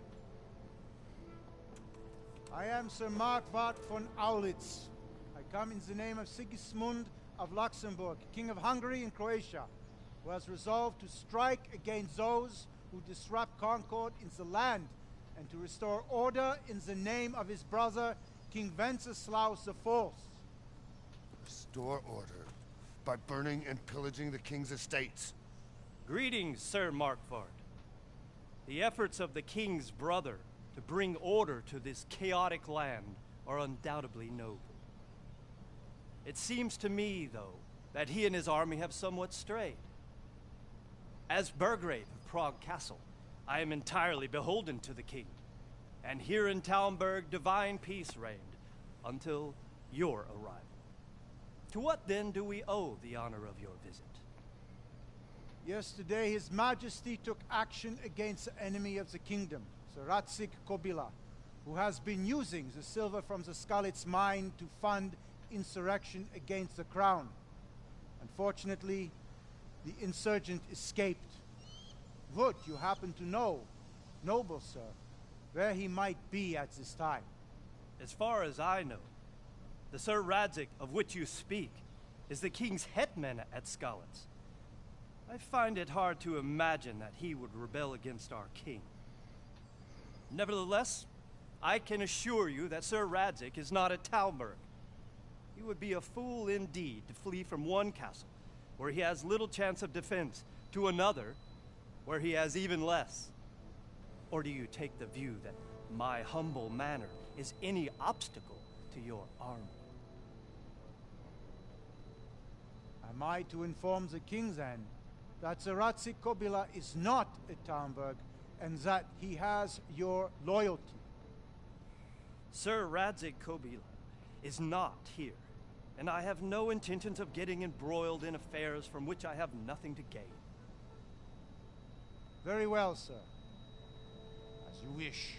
I am Sir Markwart von Aulitz. I come in the name of Sigismund of Luxembourg, King of Hungary and Croatia, who has resolved to strike against those who disrupt concord in the land and to restore order in the name of his brother, King Wenceslaus IV. Restore order by burning and pillaging the king's estates. Greetings, Sir Markwart. The efforts of the king's brother to bring order to this chaotic land are undoubtedly noble. It seems to me, though, that he and his army have somewhat strayed. As Burgrave of Prague Castle, I am entirely beholden to the king, and here in Talmberg divine peace reigned until your arrival. To what then do we owe the honor of your visit? Yesterday, His Majesty took action against the enemy of the kingdom, Sir Radzik Kobila, who has been using the silver from the Skalitz mine to fund insurrection against the crown. Unfortunately, the insurgent escaped. Would you happen to know, noble sir, where he might be at this time? As far as I know, the Sir Radzik of which you speak is the king's hetman at Skalitz. I find it hard to imagine that he would rebel against our king. Nevertheless, I can assure you that Sir Radzik is not at Talmberg. He would be a fool indeed to flee from one castle, where he has little chance of defense, to another, where he has even less. Or do you take the view that my humble manner is any obstacle to your army? Am I to inform the king then that Sir Radzik Kobila is not at Talmberg and that he has your loyalty? Sir Radzik Kobila is not here, and I have no intentions of getting embroiled in affairs from which I have nothing to gain. Very well, sir. As you wish.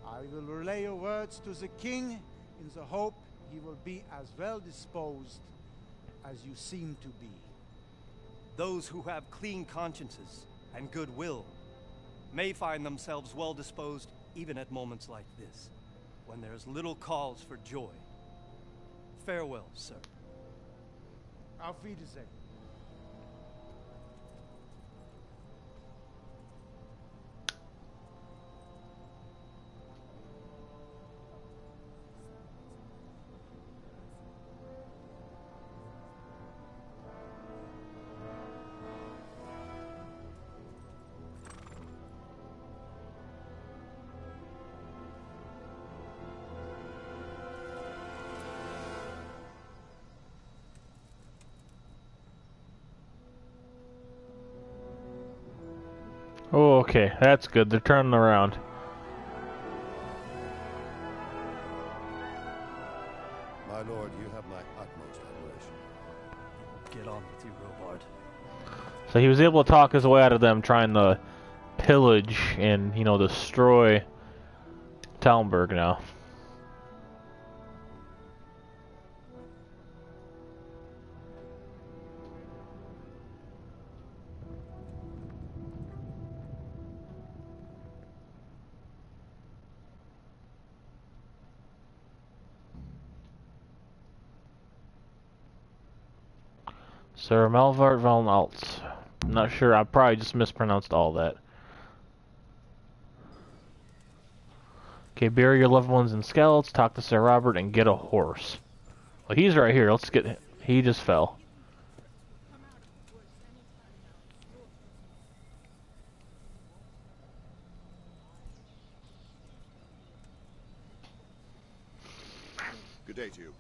I will relay your words to the king in the hope he will be as well disposed as you seem to be. Those who have clean consciences and goodwill may find themselves well disposed even at moments like this, when there is little cause for joy. Farewell, sir. Auf Wiedersehen. Oh, okay, that's good. They're turning around. My lord, you have my utmost admiration. Get on with you, Robard. So he was able to talk his way out of them trying to pillage and, you know, destroy Talmberg now. Sir Malvart von Altz. I'm not sure, I probably just mispronounced all that. Okay, bury your loved ones in skeleton, talk to Sir Robert, and get a horse. Well, he's right here, let's get him. He just fell. Good day to you.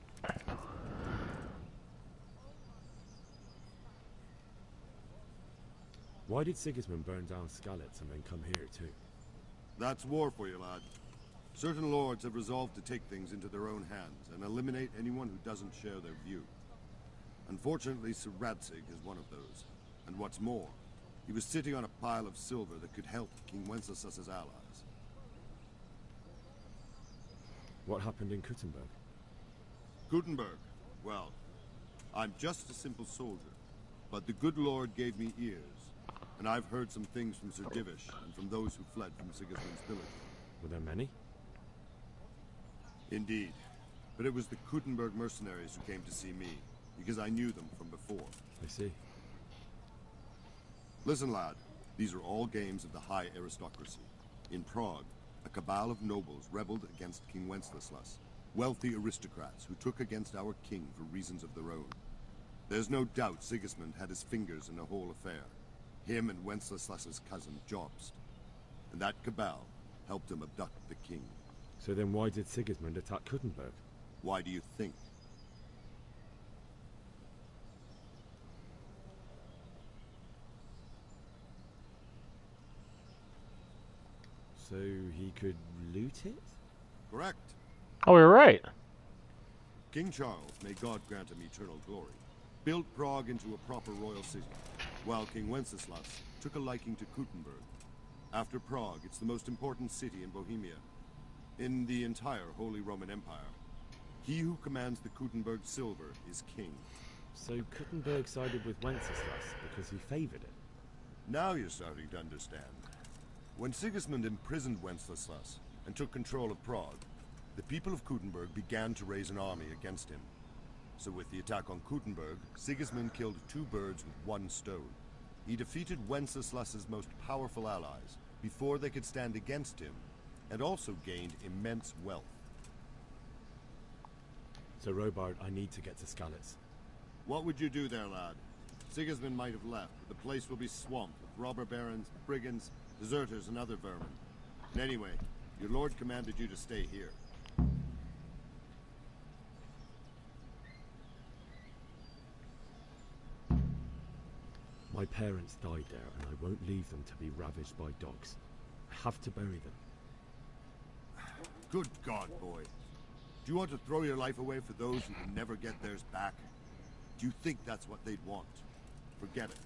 Why did Sigismund burn down Skalitz and then come here too? That's war for you, lad. Certain lords have resolved to take things into their own hands and eliminate anyone who doesn't share their view. Unfortunately, Sir Radzig is one of those. And what's more, he was sitting on a pile of silver that could help King Wenceslas's allies. What happened in Kuttenberg? Gutenberg. Well, I'm just a simple soldier, but the good Lord gave me ears, and I've heard some things from Sir Divish and from those who fled from Sigismund's village. Were there many? Indeed, but it was the Kuttenberg mercenaries who came to see me, because I knew them from before. I see. Listen, lad, these are all games of the high aristocracy. In Prague, a cabal of nobles rebelled against King Wenceslas. Wealthy aristocrats who took against our king for reasons of their own. There's no doubt Sigismund had his fingers in the whole affair. Him and Wenceslas's cousin, Jobst. And that cabal helped him abduct the king. So then why did Sigismund attack Kuttenberg? Why do you think? So he could loot it? Correct. Oh, you're right. King Charles, may God grant him eternal glory, built Prague into a proper royal city, while King Wenceslas took a liking to Kuttenberg. After Prague, it's the most important city in Bohemia, in the entire Holy Roman Empire. He who commands the Kuttenberg silver is king. So Kuttenberg sided with Wenceslas because he favored it? Now you're starting to understand. When Sigismund imprisoned Wenceslas and took control of Prague, the people of Kuttenberg began to raise an army against him. So with the attack on Kuttenberg, Sigismund killed two birds with one stone. He defeated Wenceslas's most powerful allies before they could stand against him, and also gained immense wealth. So Robard, I need to get to Skalitz. What would you do there, lad? Sigismund might have left, but the place will be swamped with robber barons, brigands, deserters, and other vermin. And anyway, your lord commanded you to stay here. My parents died there, and I won't leave them to be ravaged by dogs. I have to bury them. Good God, boy. Do you want to throw your life away for those who can never get theirs back? Do you think that's what they'd want? Forget it.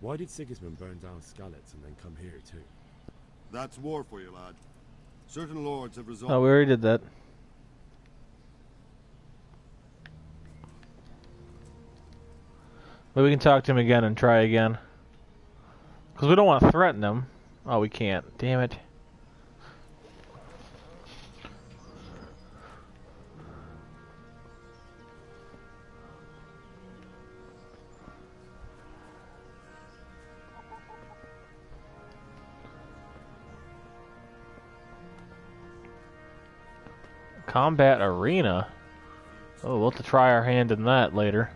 Why did Sigismund burn down Skalitz and then come here too? That's war for you, lad. Certain lords have resolved... Oh, we already did that. Maybe we can talk to him again and try again. Because we don't want to threaten him. Oh, we can't. Damn it. Combat arena? Oh, we'll have to try our hand in that later.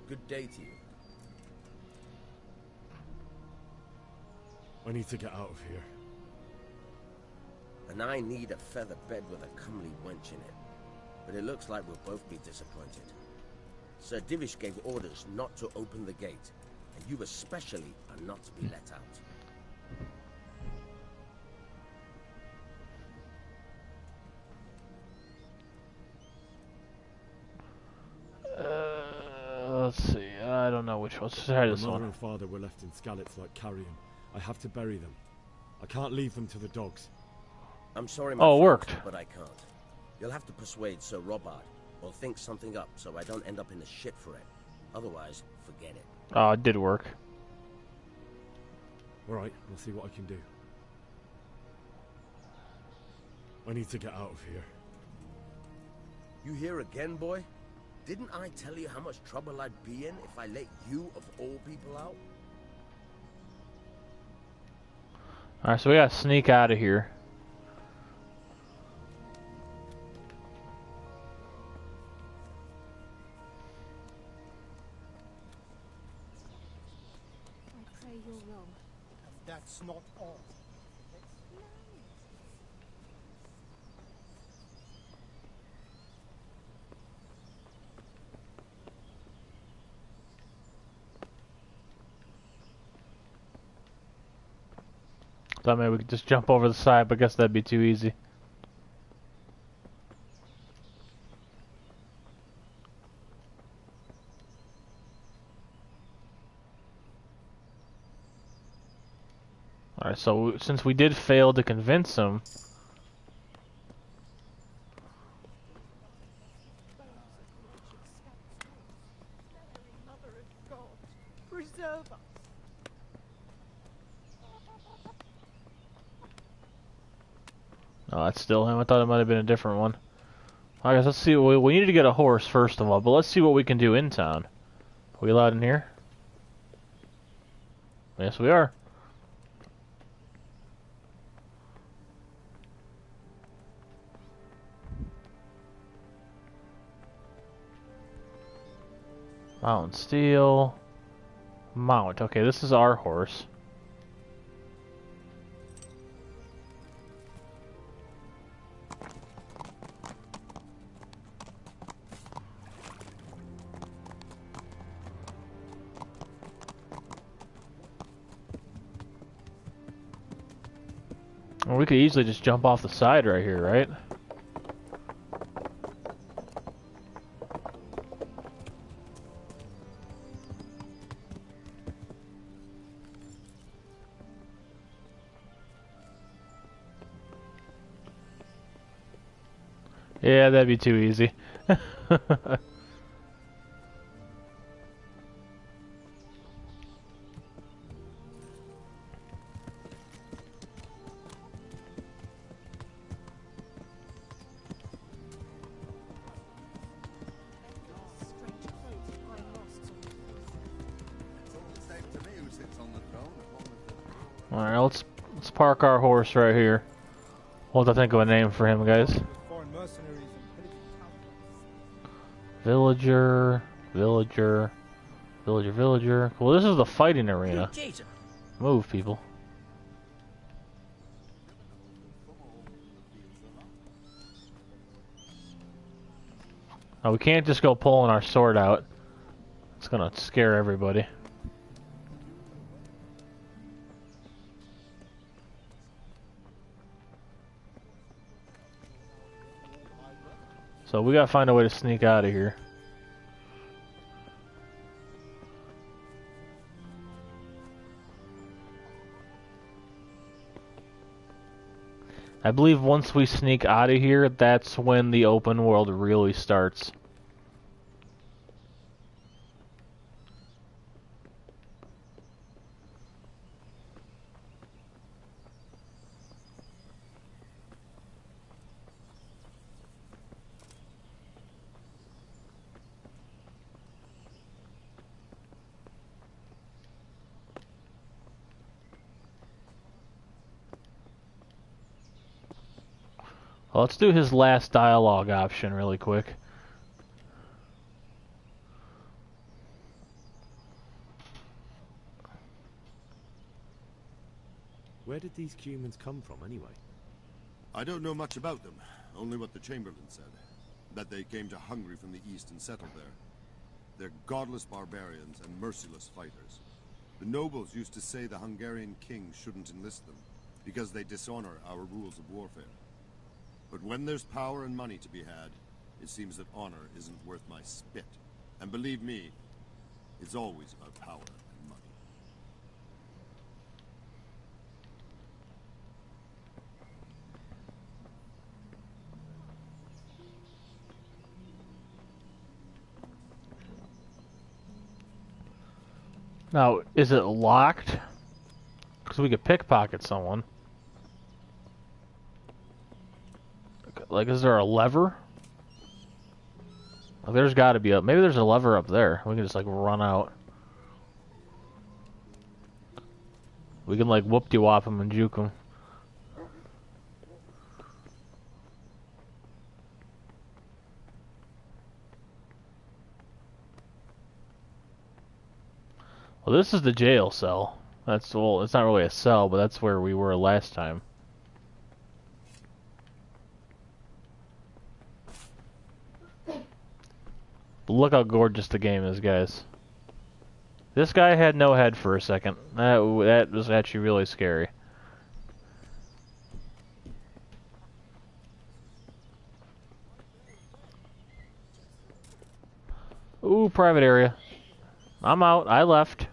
Good day to you. I need to get out of here. And I need a feather bed with a comely wench in it. But it looks like we'll both be disappointed. Sir Divish gave orders not to open the gate, and you especially are not to be let out. Let's see. I don't know which one. Let's try this My mother one. and father were left in Skalitz like carrion. I have to bury them. I can't leave them to the dogs. I'm sorry, my Oh, it friend, worked. but I can't. You'll have to persuade Sir Robard, or think something up so I don't end up in the shit for it. Otherwise, forget it. Oh, it did work. Alright, I'll see what I can do. I need to get out of here. You here again, boy? Didn't I tell you how much trouble I'd be in if I let you, of all people, out? Alright, so we gotta sneak out of here. I pray you're wrong. That's not all. Thought maybe we could just jump over the side, but I guess that'd be too easy. Alright, so since we did fail to convince him, Mother of God, preserve us. oh, that's still him. I thought it might have been a different one. I guess let's see. We need to get a horse first of all, but let's see what we can do in town. Are we allowed in here? Yes, we are. Mount Steel. Mount. Okay, this is our horse. Well, we could easily just jump off the side right here, right? Yeah, that'd be too easy. Alright, let's park our horse right here. We'll have to think of a name for him, guys. Villager, villager, villager, villager. Well, this is the fighting arena. Move, people. Oh, we can't just go pulling our sword out. It's gonna scare everybody. So we gotta find a way to sneak out of here. I believe once we sneak out of here, that's when the open world really starts. Well, let's do his last dialogue option really quick. Where did these humans come from, anyway? I don't know much about them, only what the Chamberlain said. That they came to Hungary from the east and settled there. They're godless barbarians and merciless fighters. The nobles used to say the Hungarian king shouldn't enlist them, because they dishonor our rules of warfare. But when there's power and money to be had, it seems that honor isn't worth my spit. And believe me, it's always about power and money. Now, is it locked? Because we could pickpocket someone. Like, is there a lever? Like, there's got to be maybe there's a lever up there. We can just, like, run out. We can, like, whoop-de-wop him and juke him. Well, this is the jail cell. Well, it's not really a cell, but that's where we were last time. But look how gorgeous the game is, guys. This guy had no head for a second. That was actually really scary. Ooh, private area. I'm out. I left.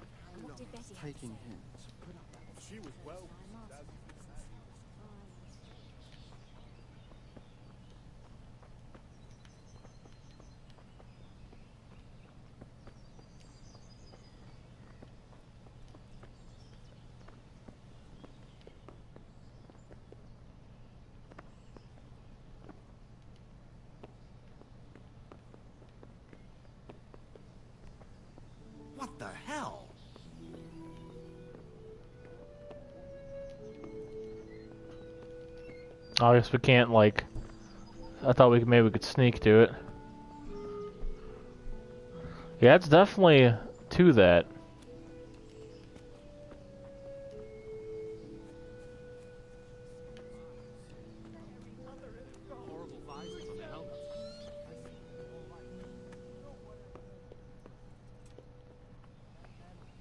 What the hell? I guess we can't, like... I thought maybe we could sneak to it. Yeah, it's definitely to that.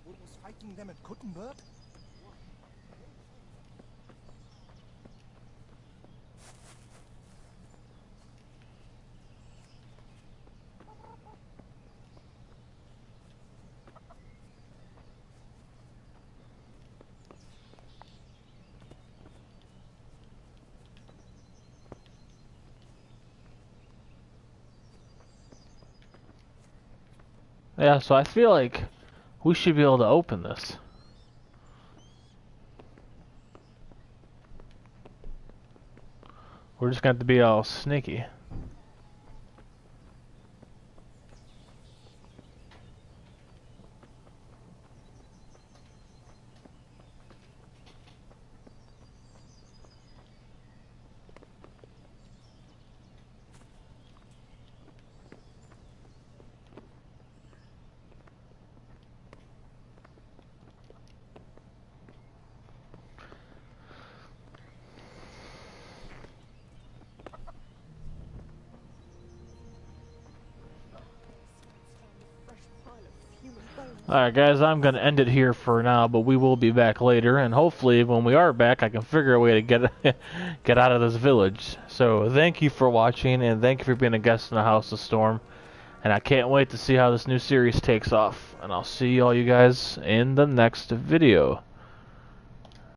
What was fighting them at Kuttenberg? Yeah, so I feel like we should be able to open this. We're just going to have to be all sneaky. Alright guys, I'm going to end it here for now, but we will be back later, and hopefully when we are back I can figure a way to get out of this village. So thank you for watching, and thank you for being a guest in the House of Storm, and I can't wait to see how this new series takes off, and I'll see all you guys in the next video.